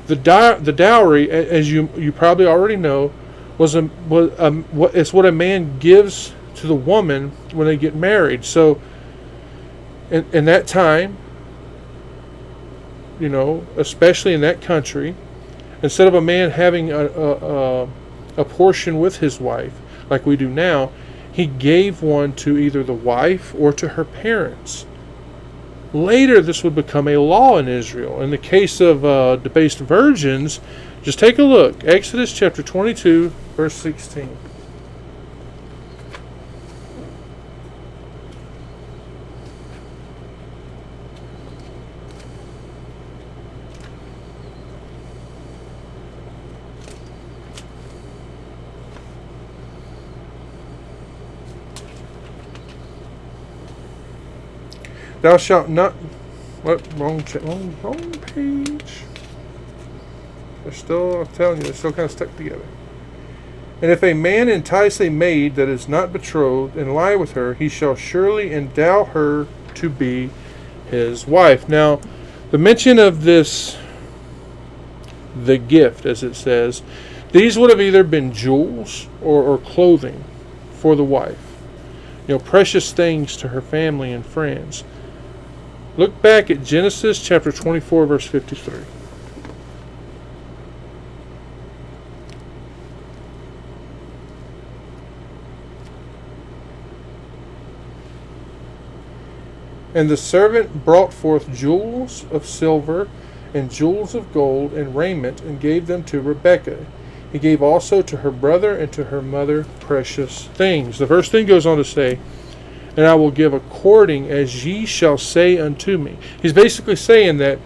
The dowry, as you probably already know, it's what a man gives to the woman when they get married. So in that time, especially in that country, instead of a man having a portion with his wife like we do now, he gave one to either the wife or to her parents. Later, this would become a law in Israel. In the case of debased virgins, just take a look. Exodus chapter 22, verse 16. Thou shalt not. What? Wrong page. They're still, I'm telling you, they're still kind of stuck together. And if a man entice a maid that is not betrothed and lie with her, he shall surely endow her to be his wife. Now, the mention of this, the gift, as it says, these would have either been jewels or clothing for the wife. Precious things to her family and friends. Look back at Genesis chapter 24, verse 53. And the servant brought forth jewels of silver and jewels of gold and raiment, and gave them to Rebekah. He gave also to her brother and to her mother precious things. The verse then goes on to say, and I will give according as ye shall say unto me. He's basically saying that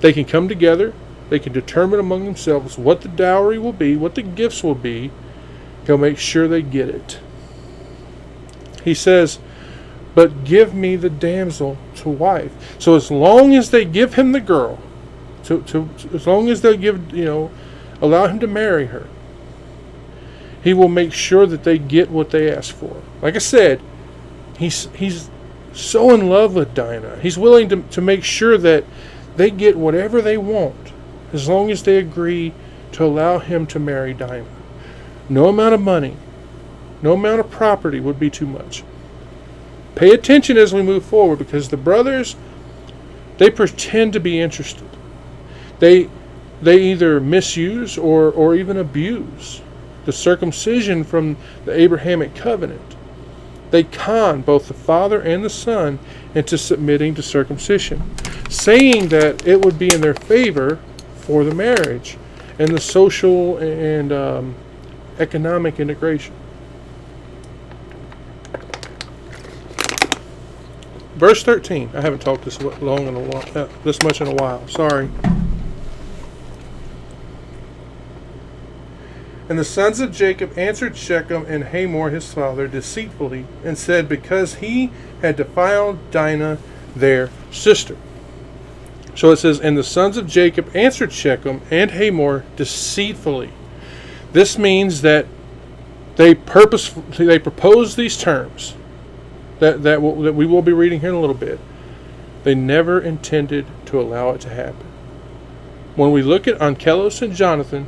they can come together, they can determine among themselves what the dowry will be, what the gifts will be. He'll make sure they get it. He says, but give me the damsel to wife. So as long as they give him the girl, as long as they allow him to marry her, he will make sure that they get what they ask for. Like I said, he's so in love with Dinah. He's willing to make sure that they get whatever they want, as long as they agree to allow him to marry Dinah. No amount of money, no amount of property would be too much. Pay attention as we move forward, because the brothers, they pretend to be interested. They either misuse or even abuse the circumcision from the Abrahamic covenant. They con both the father and the son into submitting to circumcision, saying that it would be in their favor for the marriage and the social and economic integration. Verse 13. I haven't talked this much in a while. Sorry. And the sons of Jacob answered Shechem and Hamor his father deceitfully, and said, because he had defiled Dinah their sister. So it says, and the sons of Jacob answered Shechem and Hamor deceitfully. This means that they proposed these terms that we will be reading here in a little bit. They never intended to allow it to happen. When we look at Onkelos and Jonathan,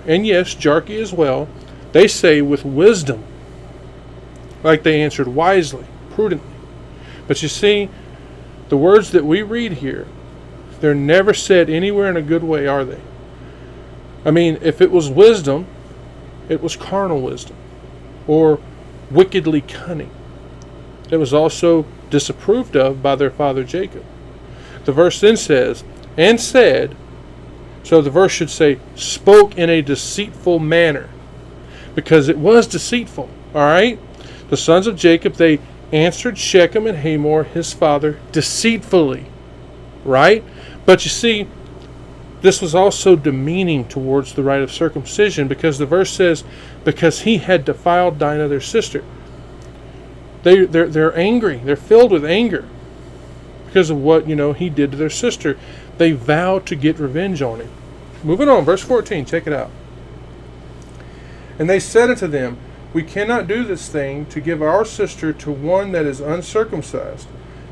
and yes, Jarkey as well, they say with wisdom, like they answered wisely, prudently. But you see, the words that we read here, they're never said anywhere in a good way, are they? I mean, if it was wisdom, it was carnal wisdom, or wickedly cunning. It was also disapproved of by their father Jacob. The verse then says, and said, so the verse should say, spoke in a deceitful manner, because it was deceitful. All right? The sons of Jacob, they answered Shechem and Hamor, his father, deceitfully. Right? But you see, this was also demeaning towards the rite of circumcision, because the verse says, because he had defiled Dinah, their sister. They're angry. They're filled with anger because of what, he did to their sister. They vow to get revenge on him. Moving on, verse 14, check it out. And they said unto them, We cannot do this thing to give our sister to one that is uncircumcised,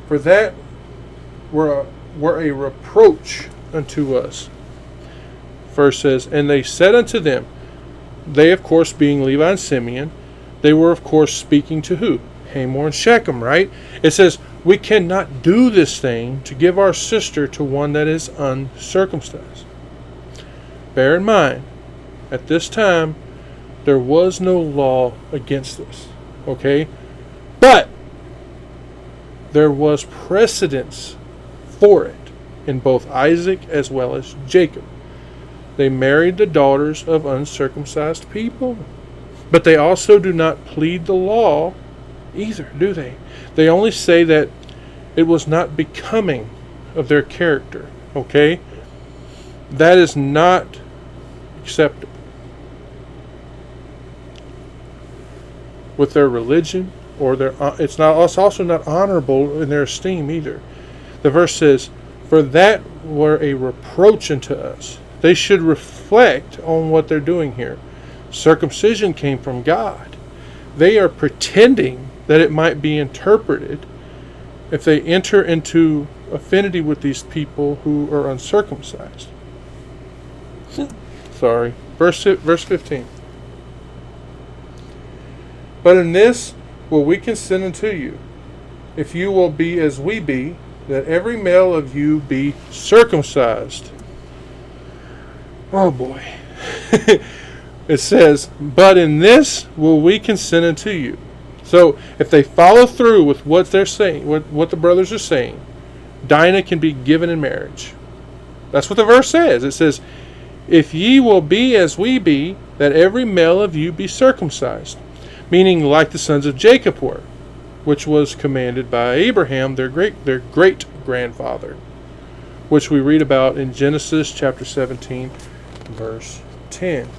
for that were a reproach unto us. Verse says, And they said unto them, they of course being Levi and Simeon, they were of course speaking to who? Hamor and Shechem, right? It says, we cannot do this thing to give our sister to one that is uncircumcised. Bear in mind, at this time, there was no law against this, okay? But there was precedence for it in both Isaac as well as Jacob. They married the daughters of uncircumcised people, but they also do not plead the law either, do they? They only say that it was not becoming of their character, okay? That is not acceptable with their religion, or it's also not honorable in their esteem either. The verse says, for that were a reproach unto us. They should reflect on what they're doing here. Circumcision came from God. They are pretending that it might be interpreted if they enter into affinity with these people who are uncircumcised. Sorry. Verse 15. But in this will we consent unto you, if you will be as we be, that every male of you be circumcised. Oh boy. It says, but in this will we consent unto you. So if they follow through with what they're saying, what the brothers are saying, Dinah can be given in marriage. That's what the verse says. It says, if ye will be as we be, that every male of you be circumcised. Meaning like the sons of Jacob were, which was commanded by Abraham, their great grandfather, which we read about in Genesis chapter 17, verse 10.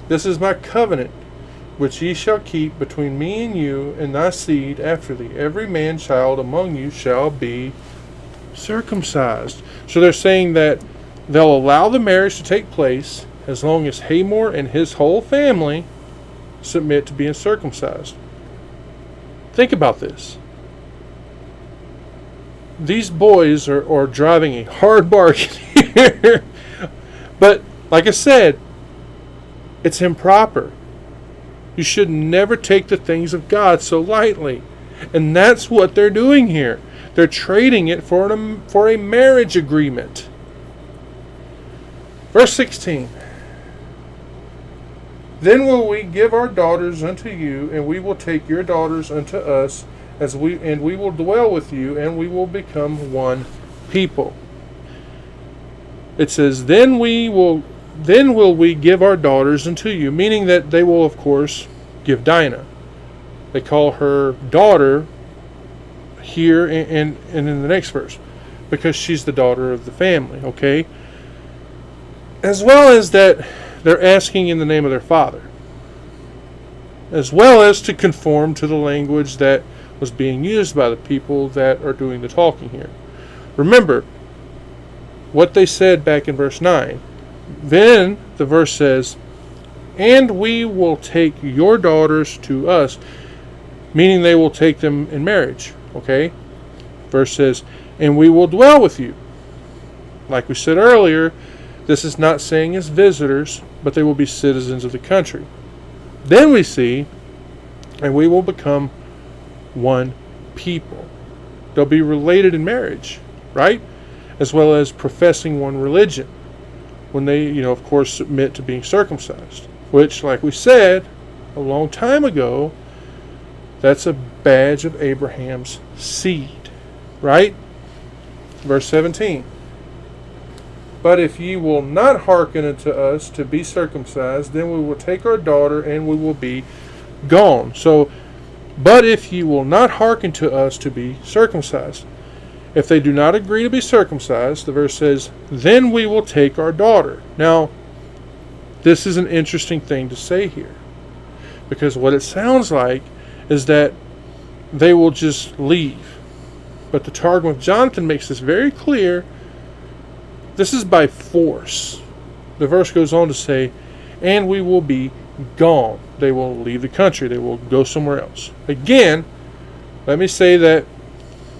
This is my covenant, which ye shall keep between me and you and thy seed after thee. Every man child among you shall be circumcised. So they're saying that they'll allow the marriage to take place as long as Hamor and his whole family submit to being circumcised. Think about this. These boys are driving a hard bargain here. But like I said, it's improper. You should never take the things of God so lightly. And that's what they're doing here. They're trading it for a marriage agreement. Verse 16. Then will we give our daughters unto you, and we will take your daughters unto us, and we will dwell with you, and we will become one people. It says, Then will we give our daughters unto you, meaning that they will, of course, give Dinah. They call her daughter here and in the next verse, because she's the daughter of the family, okay? As well as that they're asking in the name of their father, as well as to conform to the language that was being used by the people that are doing the talking here. Remember what they said back in verse 9. Then the verse says, and we will take your daughters to us, meaning they will take them in marriage, okay? Verse says, and we will dwell with you. Like we said earlier, this is not saying as visitors, but they will be citizens of the country. Then we see, and we will become one people. They'll be related in marriage, right? As well as professing one religion, when they, of course, submit to being circumcised. Which, like we said a long time ago, that's a badge of Abraham's seed, right? Verse 17. But if ye will not hearken unto us to be circumcised, then we will take our daughter and we will be gone. So But if ye will not hearken to us to be circumcised. If they do not agree to be circumcised, the verse says, then we will take our daughter. Now, this is an interesting thing to say here. Because what it sounds like is that they will just leave. But the Targum of Jonathan makes this very clear. This is by force. The verse goes on to say, and we will be gone. They will leave the country. They will go somewhere else. Again, let me say that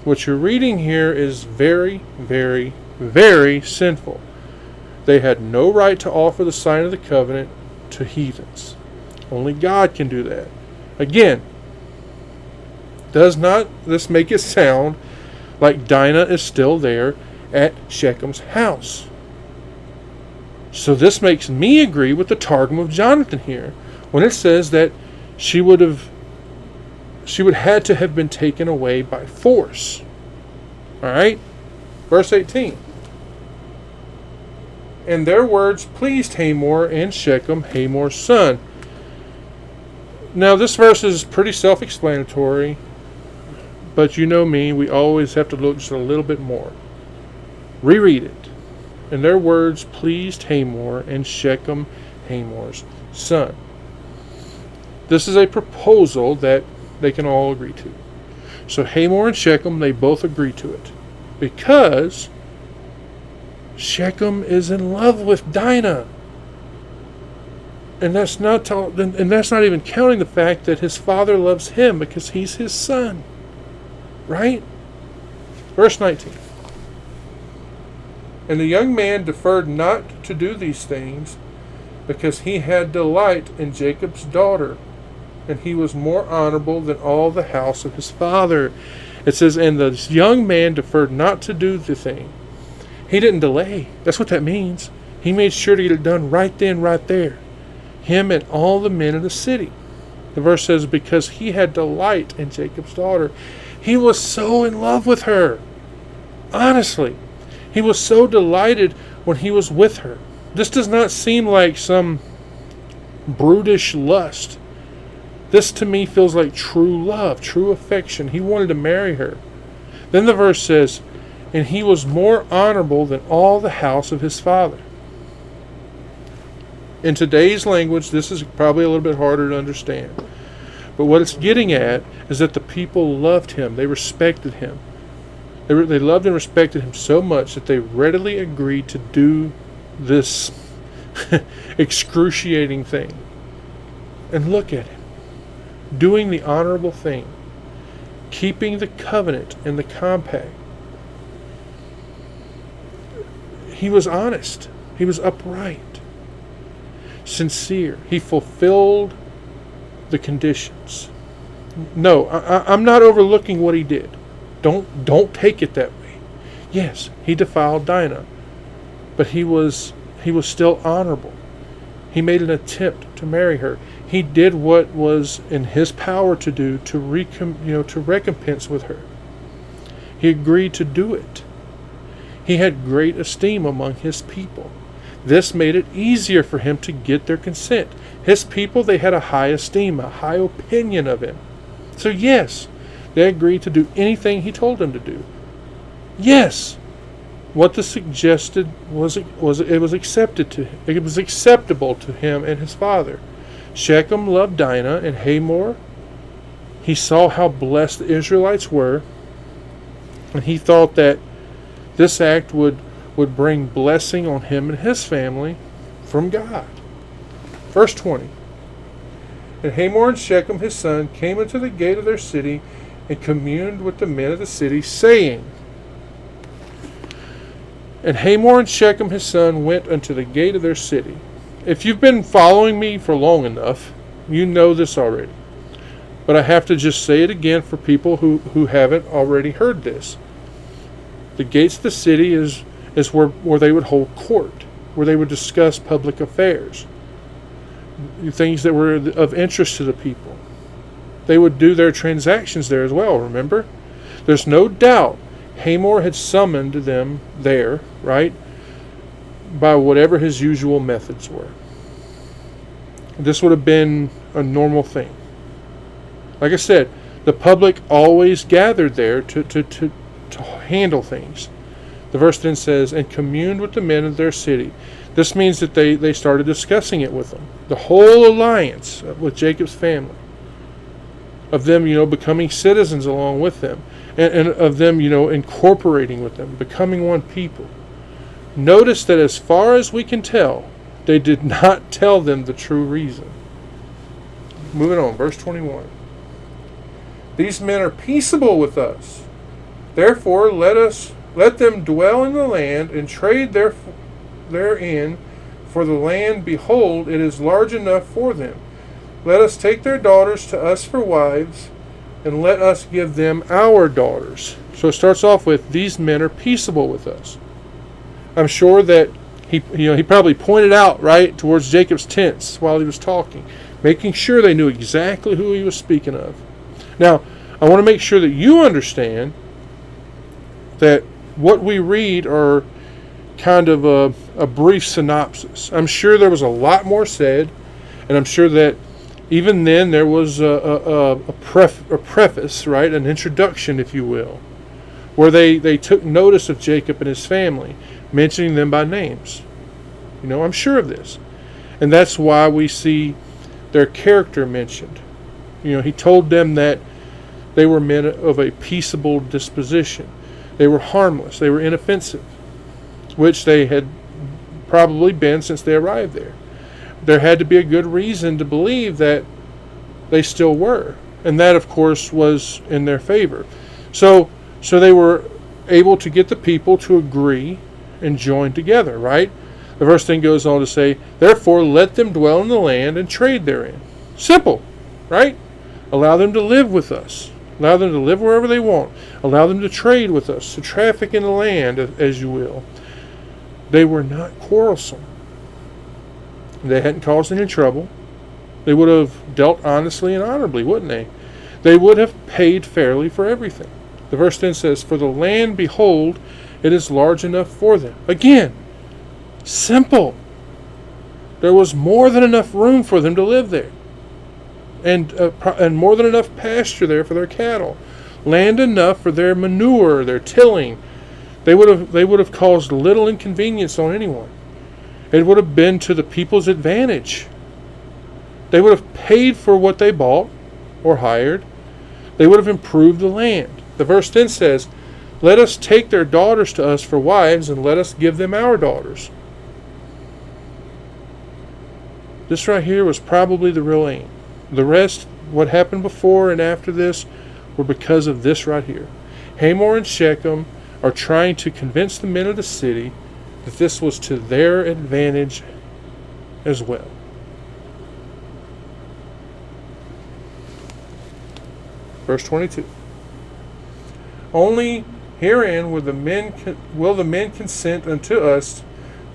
what you're reading here is very, very, very sinful. They had no right to offer the sign of the covenant to heathens. Only God can do that. Again, does not this make it sound like Dinah is still there at Shechem's house? So this makes me agree with the Targum of Jonathan here when it says that she would had to have been taken away by force. Alright? Verse 18. And their words pleased Hamor and Shechem, Hamor's son. Now this verse is pretty self-explanatory, but you know me, we always have to look just a little bit more. Reread it. And their words pleased Hamor and Shechem, Hamor's son. This is a proposal that they can all agree to. So Hamor and Shechem, they both agree to it. Because Shechem is in love with Dinah. And that's not even counting the fact that his father loves him because he's his son. Right? Verse 19. And the young man deferred not to do these things because he had delight in Jacob's daughter, and he was more honorable than all the house of his father. It says, and the young man deferred not to do the thing. He didn't delay. That's what that means. He made sure to get it done right then, right there. Him and all the men of the city. The verse says, because he had delight in Jacob's daughter. He was so in love with her. Honestly. He was so delighted when he was with her. This does not seem like some brutish lust. This to me feels like true love, true affection. He wanted to marry her. Then the verse says, and he was more honorable than all the house of his father. In today's language, this is probably a little bit harder to understand. But what it's getting at is that the people loved him. They respected him. They loved and respected him so much that they readily agreed to do this excruciating thing. And look at him. Doing the honorable thing. Keeping the covenant and the compact. He was honest. He was upright. Sincere. He fulfilled the conditions. No, I'm not overlooking what he did. Don't take it that way. Yes, he defiled Dinah, but he was still honorable. He made an attempt to marry her. He did what was in his power to do to recompense with her. He agreed to do it. He had great esteem among his people. This made it easier for him to get their consent. His people, they had a high esteem, a high opinion of him. So yes, they agreed to do anything he told them to do. Yes, what the suggested was accepted to him. It was acceptable to him and his father. Shechem loved Dinah, and Hamor, he saw how blessed the Israelites were, and he thought that this act would bring blessing on him and his family from God. Verse 20. And Hamor and Shechem his son came into the gate of their city and communed with the men of the city, saying, and Hamor and Shechem his son went unto the gate of their city. If you've been following me for long enough, you know this already. But I have to just say it again for people who haven't already heard this. The gates of the city is where they would hold court, where they would discuss public affairs, things that were of interest to the people. They would do their transactions there as well, remember? There's no doubt Hamor had summoned them there, right, by whatever his usual methods were. This would have been a normal thing. Like I said, The public always gathered there to handle things. The verse then says, and communed with the men of their city. This means that they started discussing it with them. The whole alliance with Jacob's family. Of them, becoming citizens along with them. And of them, incorporating with them, becoming one people. Notice that as far as we can tell, they did not tell them the true reason. Moving on, verse 21. These men are peaceable with us. Therefore, let them dwell in the land and trade therein, for the land, behold, it is large enough for them. Let us take their daughters to us for wives, and let us give them our daughters. So it starts off with, these men are peaceable with us. I'm sure that he probably pointed out right towards Jacob's tents while he was talking, making sure they knew exactly who he was speaking of. Now, I want to make sure that you understand that what we read are kind of a brief synopsis. I'm sure there was a lot more said, and I'm sure that even then there was a preface, right, an introduction, if you will, where they took notice of Jacob and his family, mentioning them by names. I'm sure of this. And that's why we see their character mentioned. He told them that they were men of a peaceable disposition. They were harmless. They were inoffensive, which they had probably been since they arrived there. There had to be a good reason to believe that they still were. And that, of course, was in their favor. So they were able to get the people to agree and join together, right? The verse then goes on to say, therefore let them dwell in the land and trade therein. Simple, right? Allow them to live with us. Allow them to live wherever they want. Allow them to trade with us, to traffic in the land, as you will. They were not quarrelsome. They hadn't caused any trouble. They would have dealt honestly and honorably, wouldn't they? They would have paid fairly for everything. The verse then says, for the land, behold, it is large enough for them. Again, simple. There was more than enough room for them to live there. And more than enough pasture there for their cattle. Land enough for their manure, their tilling. They would have caused little inconvenience on anyone. It would have been to the people's advantage. They would have paid for what they bought or hired. They would have improved the land. The verse then says, let us take their daughters to us for wives, and let us give them our daughters. This right here was probably the real aim. The rest, what happened before and after this, were because of this right here. Hamor and Shechem are trying to convince the men of the city that this was to their advantage as well. Verse 22. Only herein will the men consent unto us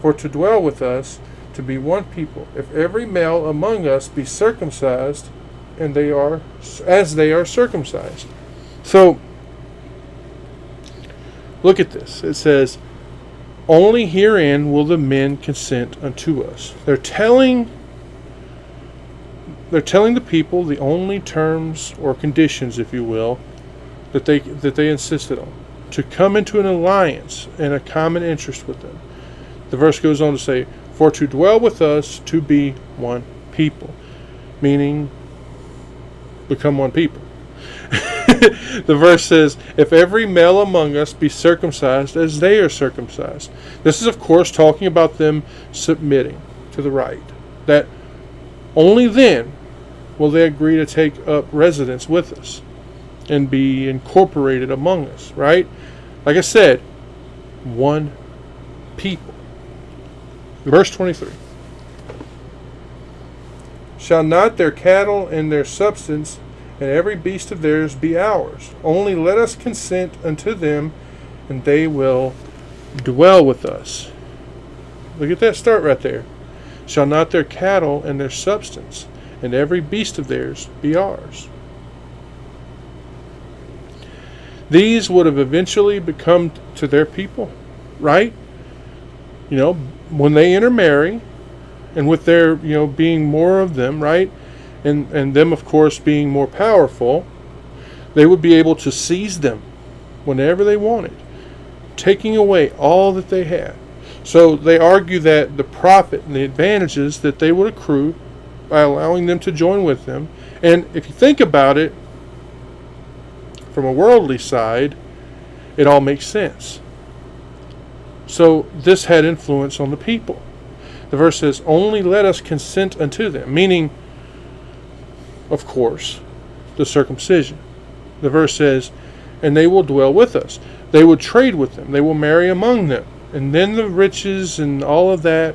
for to dwell with us, to be one people, if every male among us be circumcised, and they are as they are circumcised. So look at this. It says, only herein will the men consent unto us. They're telling the people the only terms or conditions, if you will, that they insisted on, to come into an alliance and a common interest with them. The verse goes on to say, for to dwell with us, to be one people, meaning become one people. The verse says, if every male among us be circumcised as they are circumcised. This is, of course, talking about them submitting to the right. That only then will they agree to take up residence with us and be incorporated among us, right? Like I said, one people. Verse 23. Shall not their cattle and their substance and every beast of theirs be ours? Only let us consent unto them, and they will dwell with us. Look at that start right there. Shall not their cattle and their substance and every beast of theirs be ours? These would have eventually become to their people, right? When they intermarry, and with their, being more of them, right? And them, of course, being more powerful, they would be able to seize them whenever they wanted, taking away all that they had. So they argue that the profit and the advantages that they would accrue by allowing them to join with them. And if you think about it, from a worldly side, it all makes sense. So this had influence on the people. The verse says, only let us consent unto them, meaning, of course, the circumcision. The verse says, and they will dwell with us. They would trade with them. They will marry among them. And then the riches and all of that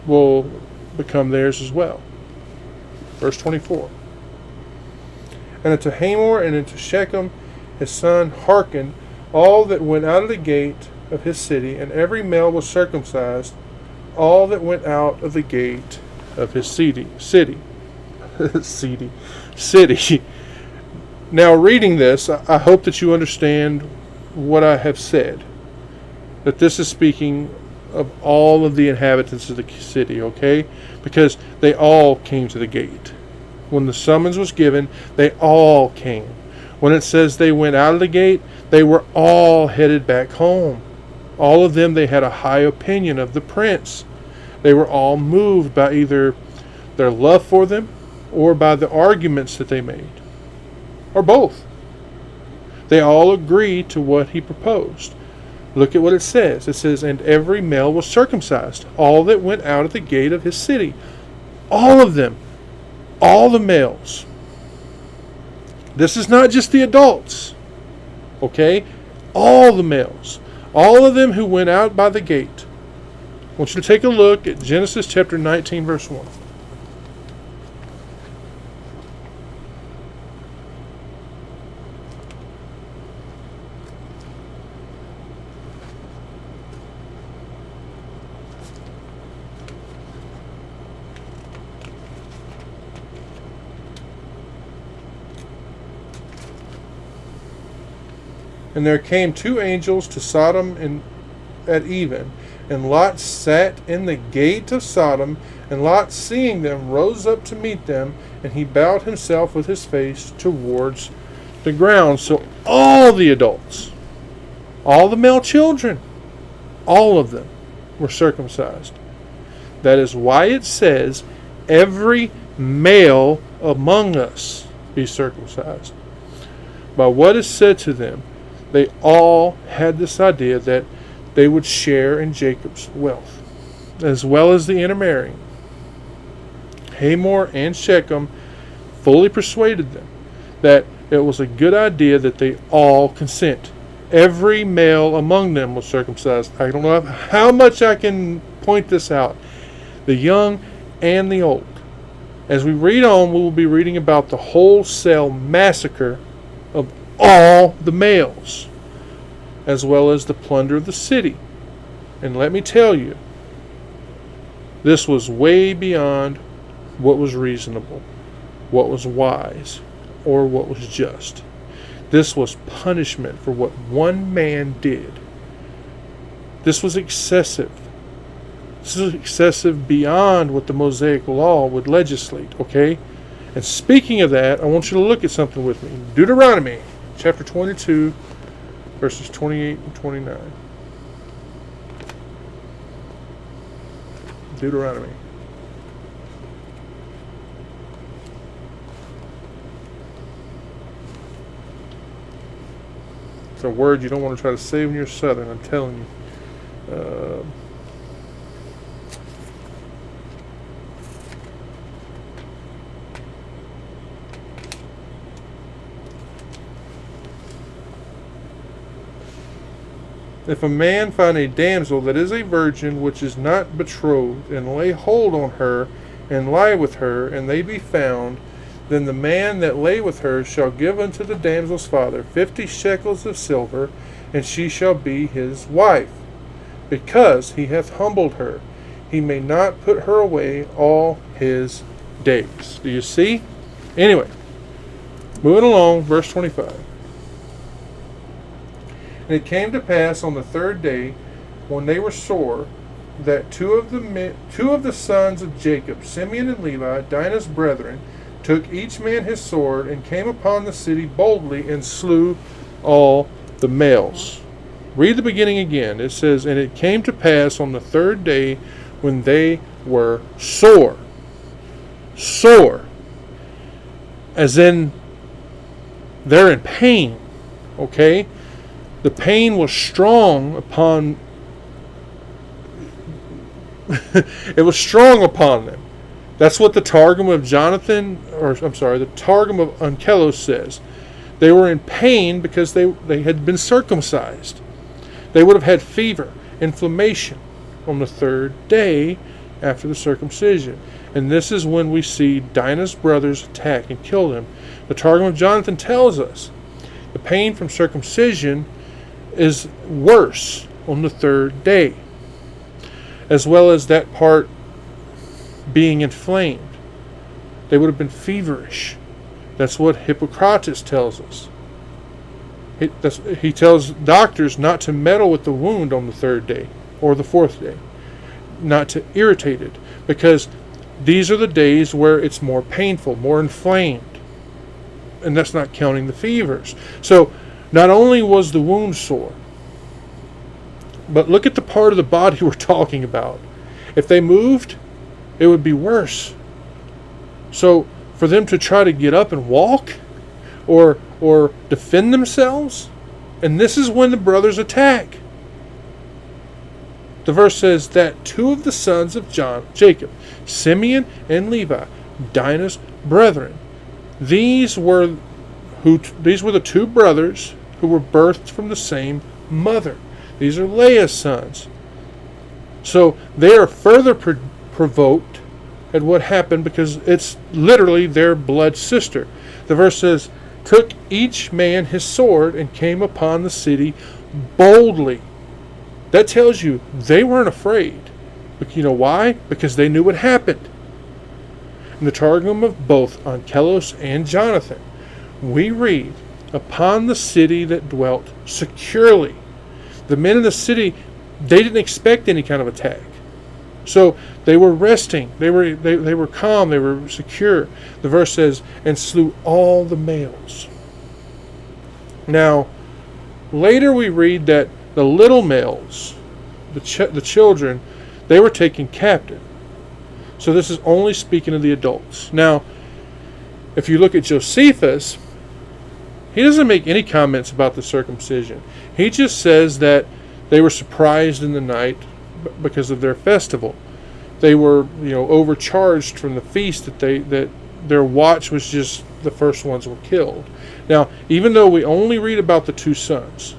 will become theirs as well. Verse 24. And unto Hamor and unto Shechem his son hearkened all that went out of the gate of his city, and every male was circumcised, all that went out of the gate of his city. Now, reading this, I hope that you understand what I have said. That this is speaking of all of the inhabitants of the city, okay? Because they all came to the gate. When the summons was given, they all came. When it says they went out of the gate, they were all headed back home. All of them, they had a high opinion of the prince. They were all moved by either their love for them or by the arguments that they made, or both. They all agreed to what he proposed. Look at what it says. It says, and every male was circumcised, all that went out of the gate of his city. All of them. All the males. This is not just the adults. Okay? All the males. All of them who went out by the gate. I want you to take a look at Genesis chapter 19, verse 1. And there came two angels to Sodom at even, and Lot sat in the gate of Sodom, and Lot, seeing them, rose up to meet them, and he bowed himself with his face towards the ground. So all the adults, all the male children, all of them were circumcised. That is why it says, every male among us be circumcised. By what is said to them, they all had this idea that they would share in Jacob's wealth, as well as the intermarrying. Hamor and Shechem fully persuaded them that it was a good idea that they all consent. Every male among them was circumcised. I don't know how much I can point this out. The young and the old. As we read on, we will be reading about the wholesale massacre of all the males, as well as the plunder of the city. And let me tell you, this was way beyond what was reasonable, what was wise, or what was just. This was punishment for what one man did. This was excessive. This is excessive beyond what the Mosaic law would legislate, okay? And speaking of that, I want you to look at something with me. Deuteronomy chapter 22, verses 28 and 29. Deuteronomy. It's a word you don't want to try to say when you're Southern, I'm telling you. If a man find a damsel that is a virgin, which is not betrothed, and lay hold on her, and lie with her, and they be found, then the man that lay with her shall give unto the damsel's father 50 shekels of silver, and she shall be his wife, because he hath humbled her. He may not put her away all his days. Do you see? Anyway, moving along, verse 25. And it came to pass on the third day, when they were sore, that two of the sons of Jacob, Simeon and Levi, Dinah's brethren, took each man his sword, and came upon the city boldly, and slew all the males. Read the beginning again. It says, and it came to pass on the third day, when they were sore. Sore. As in, they're in pain. Okay? The pain was strong upon it was strong upon them. That's what the Targum of Jonathan, the Targum of Onkelos says. They were in pain because they had been circumcised. They would have had fever, inflammation on the third day after the circumcision. And this is when we see Dinah's brothers attack and kill them. The Targum of Jonathan tells us the pain from circumcision is worse on the third day, as well as that part being inflamed. They would have been feverish. That's what Hippocrates tells us. He tells doctors not to meddle with the wound on the third day or the fourth day, not to irritate it, because these are the days where it's more painful, more inflamed, and that's not counting the fevers. So not only was the wound sore, but look at the part of the body we're talking about. If they moved, it would be worse. So for them to try to get up and walk or defend themselves, and this is when the brothers attack. The verse says that two of the sons of Jacob, Simeon and Levi, Dinah's brethren, these were the two brothers who were birthed from the same mother. These are Leah's sons. So they are further provoked at what happened because it's literally their blood sister. The verse says, took each man his sword and came upon the city boldly. That tells you they weren't afraid. But you know why? Because they knew what happened. In the Targum of both Onkelos and Jonathan, we read, upon the city that dwelt securely. The men in the city, they didn't expect any kind of attack. So they were resting. They were calm. They were secure. The verse says, and slew all the males. Now, later we read that the little males, the children, they were taken captive. So this is only speaking of the adults. Now, if you look at Josephus, he doesn't make any comments about the circumcision. He just says that they were surprised in the night because of their festival. They were, overcharged from the feast that their watch was just the first ones were killed. Now, even though we only read about the two sons,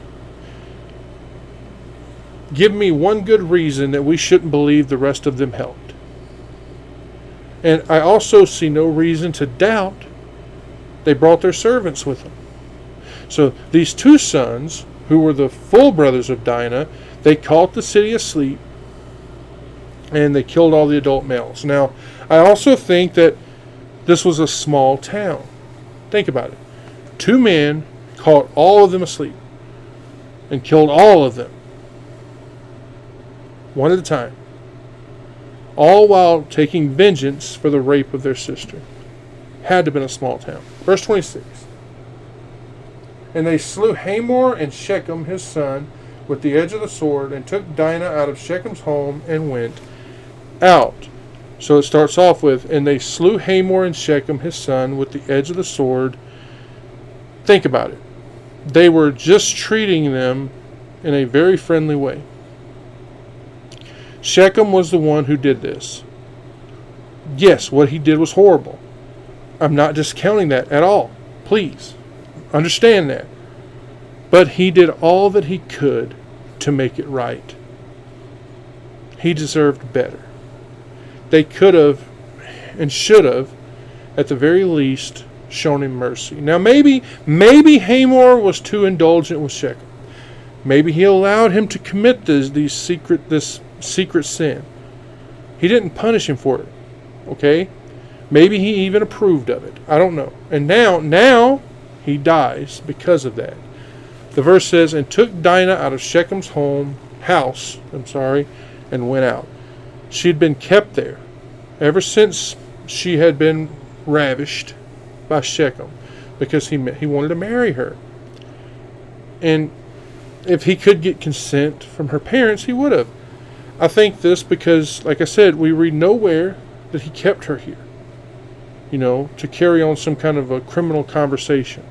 give me one good reason that we shouldn't believe the rest of them helped. And I also see no reason to doubt they brought their servants with them. So these two sons, who were the full brothers of Dinah, they caught the city asleep, and they killed all the adult males. Now, I also think that this was a small town. Think about it. Two men caught all of them asleep and killed all of them, one at a time, all while taking vengeance for the rape of their sister. Had to have been a small town. Verse 26. And they slew Hamor and Shechem his son with the edge of the sword, and took Dinah out of Shechem's home and went out. So it starts off with, and they slew Hamor and Shechem his son with the edge of the sword. Think about it. They were just treating them in a very friendly way. Shechem was the one who did this. Yes, what he did was horrible. I'm not discounting that at all. Please, understand that. But he did all that he could to make it right. He deserved better. They could have and should have, at the very least, shown him mercy. Now maybe Hamor was too indulgent with Shechem. Maybe he allowed him to commit this secret sin. He didn't punish him for it. Okay? Maybe he even approved of it. I don't know. And now he dies because of that. The verse says, and took Dinah out of Shechem's house, and went out. She had been kept there ever since she had been ravished by Shechem because he wanted to marry her. And if he could get consent from her parents, he would have. I think this because, like I said, we read nowhere that he kept her here, to carry on some kind of a criminal conversation.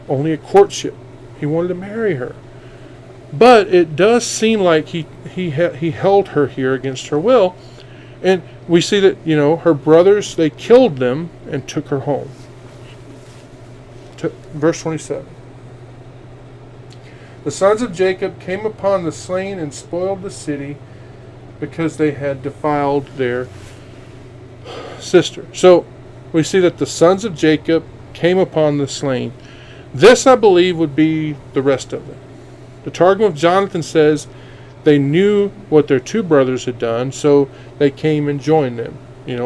Only a courtship. He wanted to marry her. But it does seem like he held her here against her will. And we see that, her brothers, they killed them and took her home. Verse 27. The sons of Jacob came upon the slain and spoiled the city because they had defiled their sister. So we see that the sons of Jacob came upon the slain. This, I believe, would be the rest of them. The Targum of Jonathan says they knew what their two brothers had done, so they came and joined them,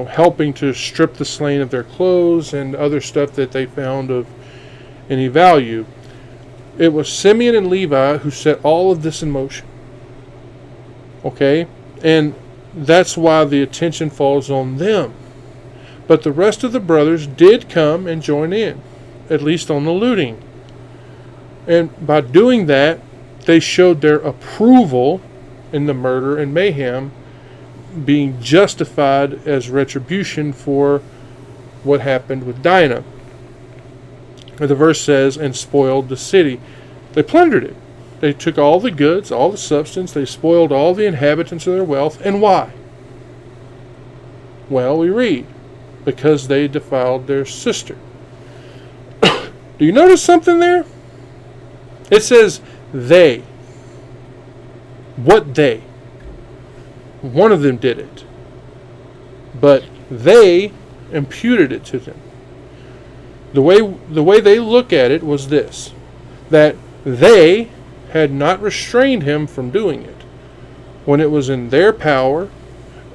helping to strip the slain of their clothes and other stuff that they found of any value. It was Simeon and Levi who set all of this in motion. Okay? And that's why the attention falls on them. But the rest of the brothers did come and join in, at least on the looting. And by doing that, they showed their approval in the murder and mayhem being justified as retribution for what happened with Dinah. The verse says, and spoiled the city. They plundered it. They took all the goods, all the substance. They spoiled all the inhabitants of their wealth. And why? Well, we read, because they defiled their sister. Do you notice something there? It says they. What they? One of them did it. But they imputed it to them. The way they look at it was this, that they had not restrained him from doing it when it was in their power,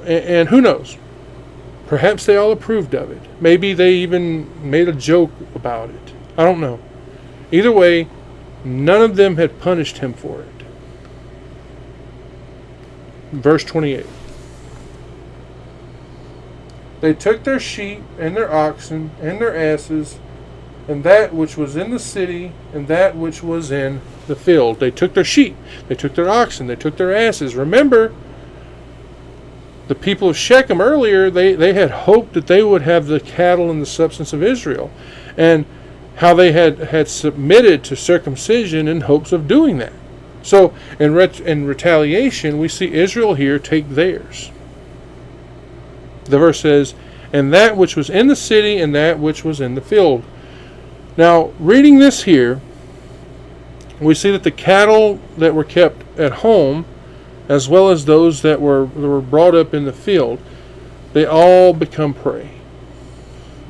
and who knows, perhaps they all approved of it. Maybe they even made a joke about it. I don't know. Either way, none of them had punished him for it. Verse 28. They took their sheep and their oxen and their asses and that which was in the city and that which was in the field. They took their sheep, they took their oxen, they took their asses. Remember, the people of Shechem earlier, they had hoped that they would have the cattle and the substance of Israel, and how they had submitted to circumcision in hopes of doing that. So in retaliation, we see Israel here take theirs. The verse says, and that which was in the city and that which was in the field. Now, reading this here, we see that the cattle that were kept at home, as well as those that were brought up in the field, they all become prey.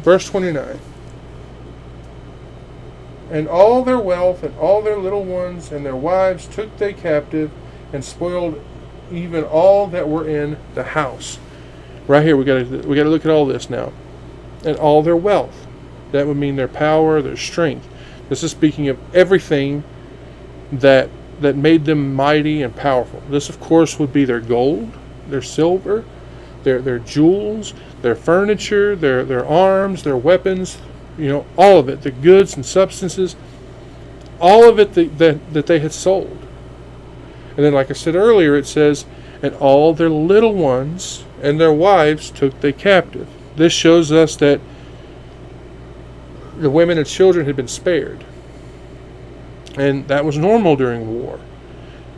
Verse 29. And all their wealth and all their little ones and their wives took they captive and spoiled even all that were in the house. Right here, we got to look at all this now. And all their wealth. That would mean their power, their strength. This is speaking of everything that made them mighty and powerful. This, of course, would be their gold, their silver, their jewels, their furniture, their arms, their weapons, all of it, the goods and substances, all of it that they had sold. And then, like I said earlier, it says, and all their little ones and their wives took they captive. This shows us that the women and children had been spared. And that was normal during war.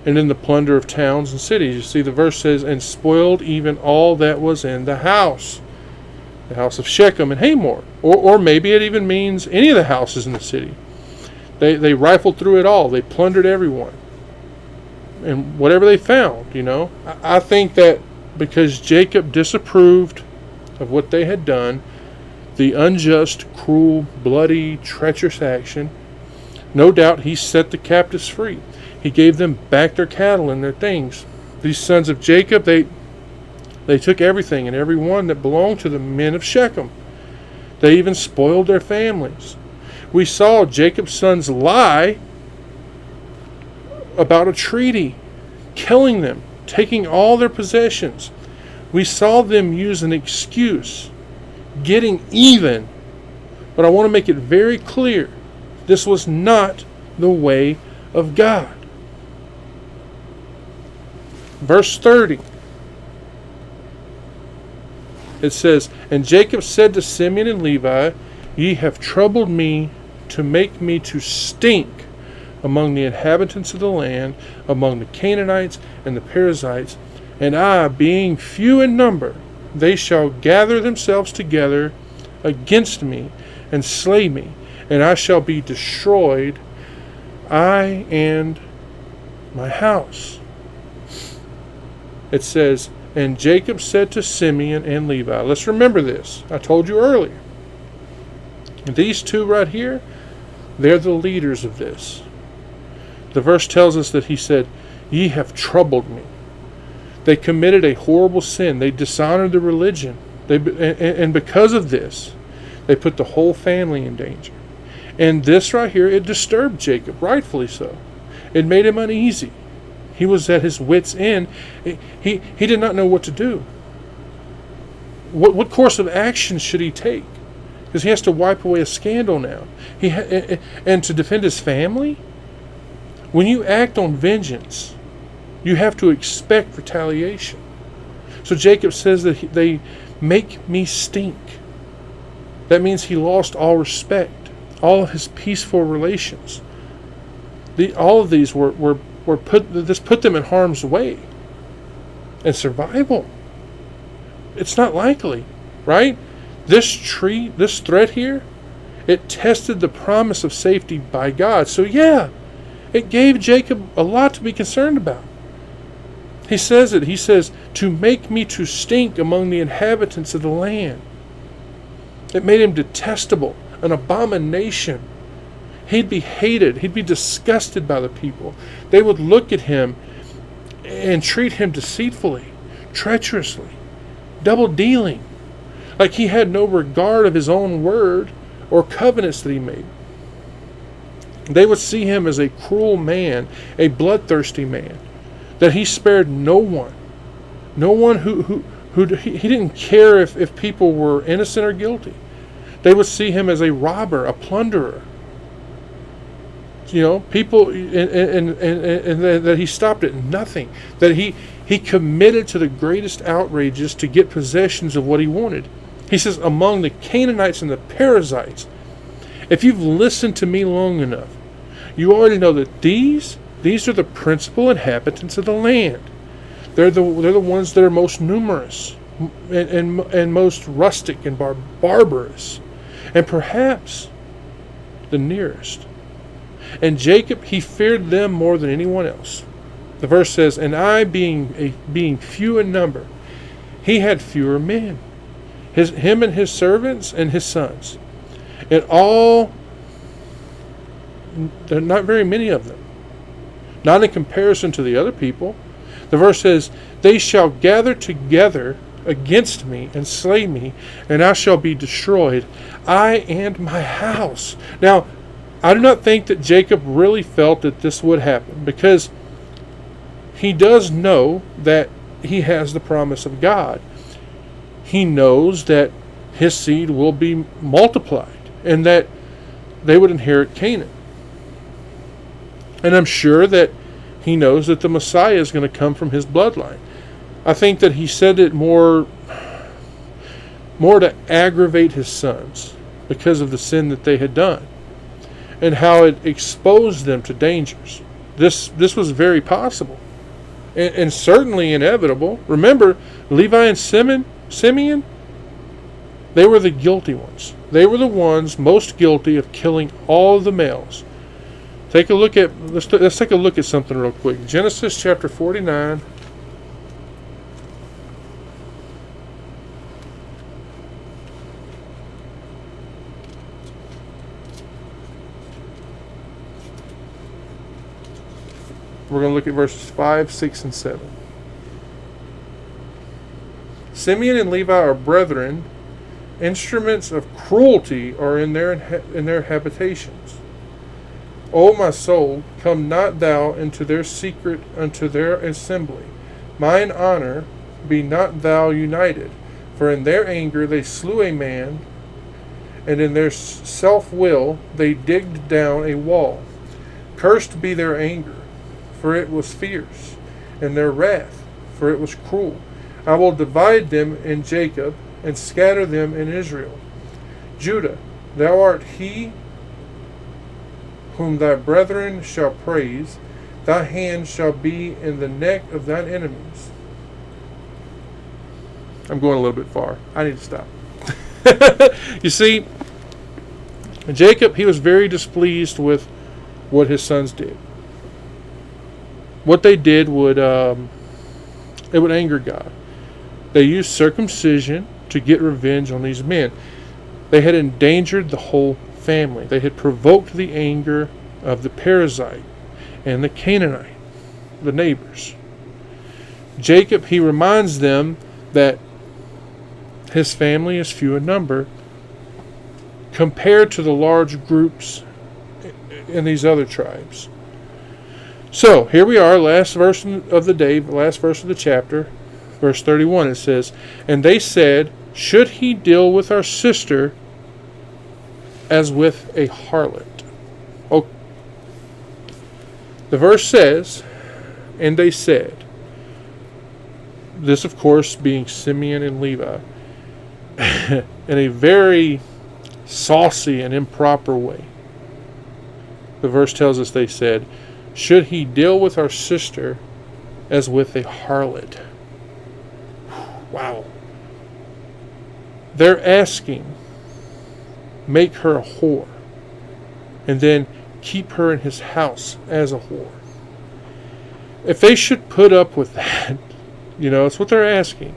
And in the plunder of towns and cities, you see the verse says, and spoiled even all that was in the house of Shechem and Hamor. Or maybe it even means any of the houses in the city. They rifled through it all. They plundered everyone. And whatever they found, I think that because Jacob disapproved of what they had done, the unjust, cruel, bloody, treacherous action, no doubt he set the captives free. He gave them back their cattle and their things. These sons of Jacob, they took everything and every one that belonged to the men of Shechem. They even spoiled their families. We saw Jacob's sons lie about a treaty, killing them, taking all their possessions. We saw them use an excuse getting even. But I want to make it very clear, this was not the way of God. Verse 30. It says, "And Jacob said to Simeon and Levi, Ye have troubled me to make me to stink among the inhabitants of the land, among the Canaanites and the Perizzites, and I, being few in number, they shall gather themselves together against me and slay me, and I shall be destroyed, I and my house." It says, "And Jacob said to Simeon and Levi," let's remember this, I told you earlier, these two right here, they're the leaders of this. The verse tells us that he said, "Ye have troubled me." They committed a horrible sin. They dishonored the religion. And because of this, they put the whole family in danger. And this right here, it disturbed Jacob, rightfully so. It made him uneasy. He was at his wit's end. He did not know what to do. What course of action should he take? Because he has to wipe away a scandal now. And to defend his family? When you act on vengeance, you have to expect retaliation. So Jacob says that they make me stink. That means he lost all respect, all of his peaceful relations. All of these were put them in harm's way and survival. It's not likely, right? This threat here, it tested the promise of safety by God. So yeah, it gave Jacob a lot to be concerned about. He says it. He says, "To make me to stink among the inhabitants of the land." It made him detestable, an abomination. He'd be hated. He'd be disgusted by the people. They would look at him and treat him deceitfully, treacherously, double-dealing, like he had no regard of his own word or covenants that he made. They would see him as a cruel man, a bloodthirsty man, that he spared no one. No one who he didn't care if people were innocent or guilty. They would see him as a robber, a plunderer. You know, people, and that he stopped at nothing. That he committed to the greatest outrages to get possessions of what he wanted. He says, among the Canaanites and the Perizzites. If you've listened to me long enough, you already know that these are the principal inhabitants of the land. They're the ones that are most numerous and most rustic and barbarous, and perhaps the nearest. And Jacob, he feared them more than anyone else. The verse says, "And I, being few in number," he had fewer men, him and his servants and his sons, and all. There are not very many of them, not in comparison to the other people. The verse says, "They shall gather together against me and slay me, and I shall be destroyed, I and my house." Now, I do not think that Jacob really felt that this would happen, because he does know that he has the promise of God. He knows that his seed will be multiplied and that they would inherit Canaan. And I'm sure that he knows that the Messiah is going to come from his bloodline. I think that he said it more to aggravate his sons because of the sin that they had done and how it exposed them to dangers. This was very possible and certainly inevitable. Remember, Levi and Simeon, they were the guilty ones. They were the ones most guilty of killing all of the males. Let's take a look at something real quick. Genesis chapter 49. We're going to look at verses 5, 6, and 7. "Simeon and Levi are brethren. Instruments of cruelty are in their habitations. O my soul, come not thou into their secret unto their assembly. Mine honor, be not thou united. For in their anger they slew a man, and in their self-will they digged down a wall. Cursed be their anger, for it was fierce, and their wrath, for it was cruel. I will divide them in Jacob, and scatter them in Israel. Judah, thou art he whom thy brethren shall praise. Thy hand shall be in the neck of thine enemies. I'm going a little bit far. I need to stop. You see, Jacob, he was very displeased with what his sons did. What they did would anger God. They used circumcision to get revenge on these men. They had endangered the whole family. They had provoked the anger of the Perizzite and the Canaanite, the neighbors. Jacob, he reminds them that his family is few in number compared to the large groups in these other tribes. So, here we are, last verse of the day, last verse of the chapter, verse 31. It says, "And they said, should he deal with our sister as with a harlot?" Oh, the verse says, "And they said," this, of course, being Simeon and Levi, in a very saucy and improper way. The verse tells us they said, "Should he deal with our sister as with a harlot?" Wow. They're asking, make her a whore, and then keep her in his house as a whore. If they should put up with that, it's what they're asking.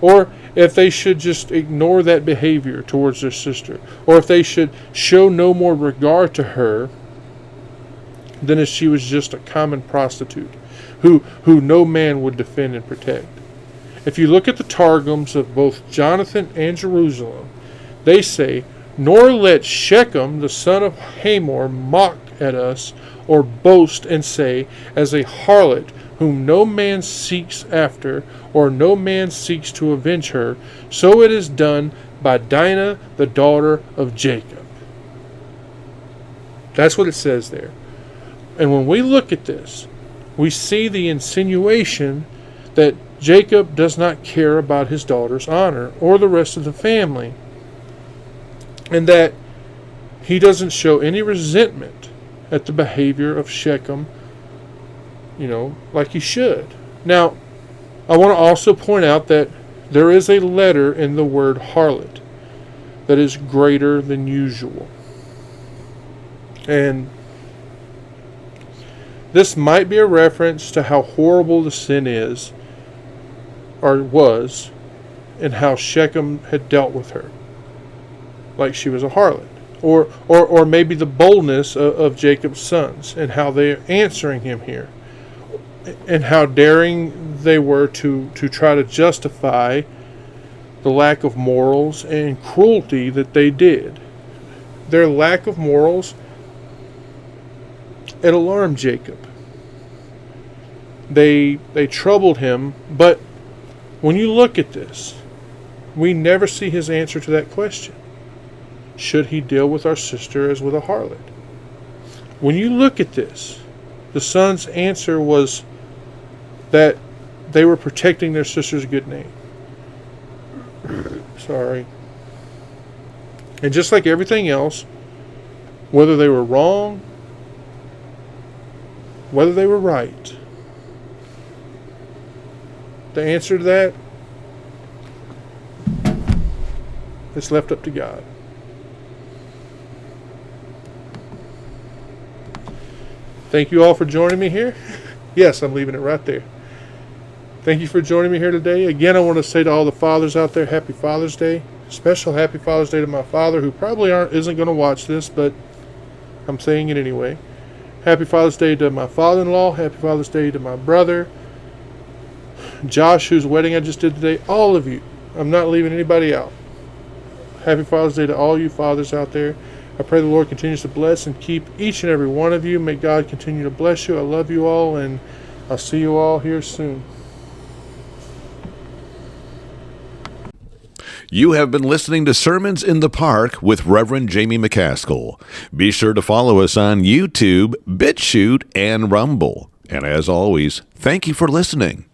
Or if they should just ignore that behavior towards their sister. Or if they should show no more regard to her than if she was just a common prostitute who no man would defend and protect. If you look at the Targums of both Jonathan and Jerusalem, they say, "Nor let Shechem, the son of Hamor, mock at us, or boast and say, as a harlot, whom no man seeks after, or no man seeks to avenge her, so it is done by Dinah, the daughter of Jacob." That's what it says there. And when we look at this, we see the insinuation that Jacob does not care about his daughter's honor or the rest of the family, and that he doesn't show any resentment at the behavior of Shechem, like he should. Now, I want to also point out that there is a letter in the word harlot that is greater than usual. And this might be a reference to how horrible the sin is, or was, and how Shechem had dealt with her, like she was a harlot. Or maybe the boldness of Jacob's sons, and how they are answering him here, and how daring they were to try to justify the lack of morals and cruelty that they did. Their lack of morals, it alarmed Jacob. They troubled him, but when you look at this, we never see his answer to that question. Should he deal with our sister as with a harlot? When you look at this, the son's answer was that they were protecting their sister's good name. Sorry. And just like everything else, whether they were wrong, whether they were right, the answer to that is left up to God. Thank you all for joining me here. Yes, I'm leaving it right there. Thank you for joining me here today. Again, I want to say to all the fathers out there, Happy Father's Day. Special Happy Father's Day to my father, who probably isn't going to watch this, but I'm saying it anyway. Happy Father's Day to my father-in-law. Happy Father's Day to my brother, Josh, whose wedding I just did today. All of you. I'm not leaving anybody out. Happy Father's Day to all you fathers out there. I pray the Lord continues to bless and keep each and every one of you. May God continue to bless you. I love you all, and I'll see you all here soon. You have been listening to Sermons in the Park with Reverend Jamie McCaskill. Be sure to follow us on YouTube, BitChute, and Rumble. And as always, thank you for listening.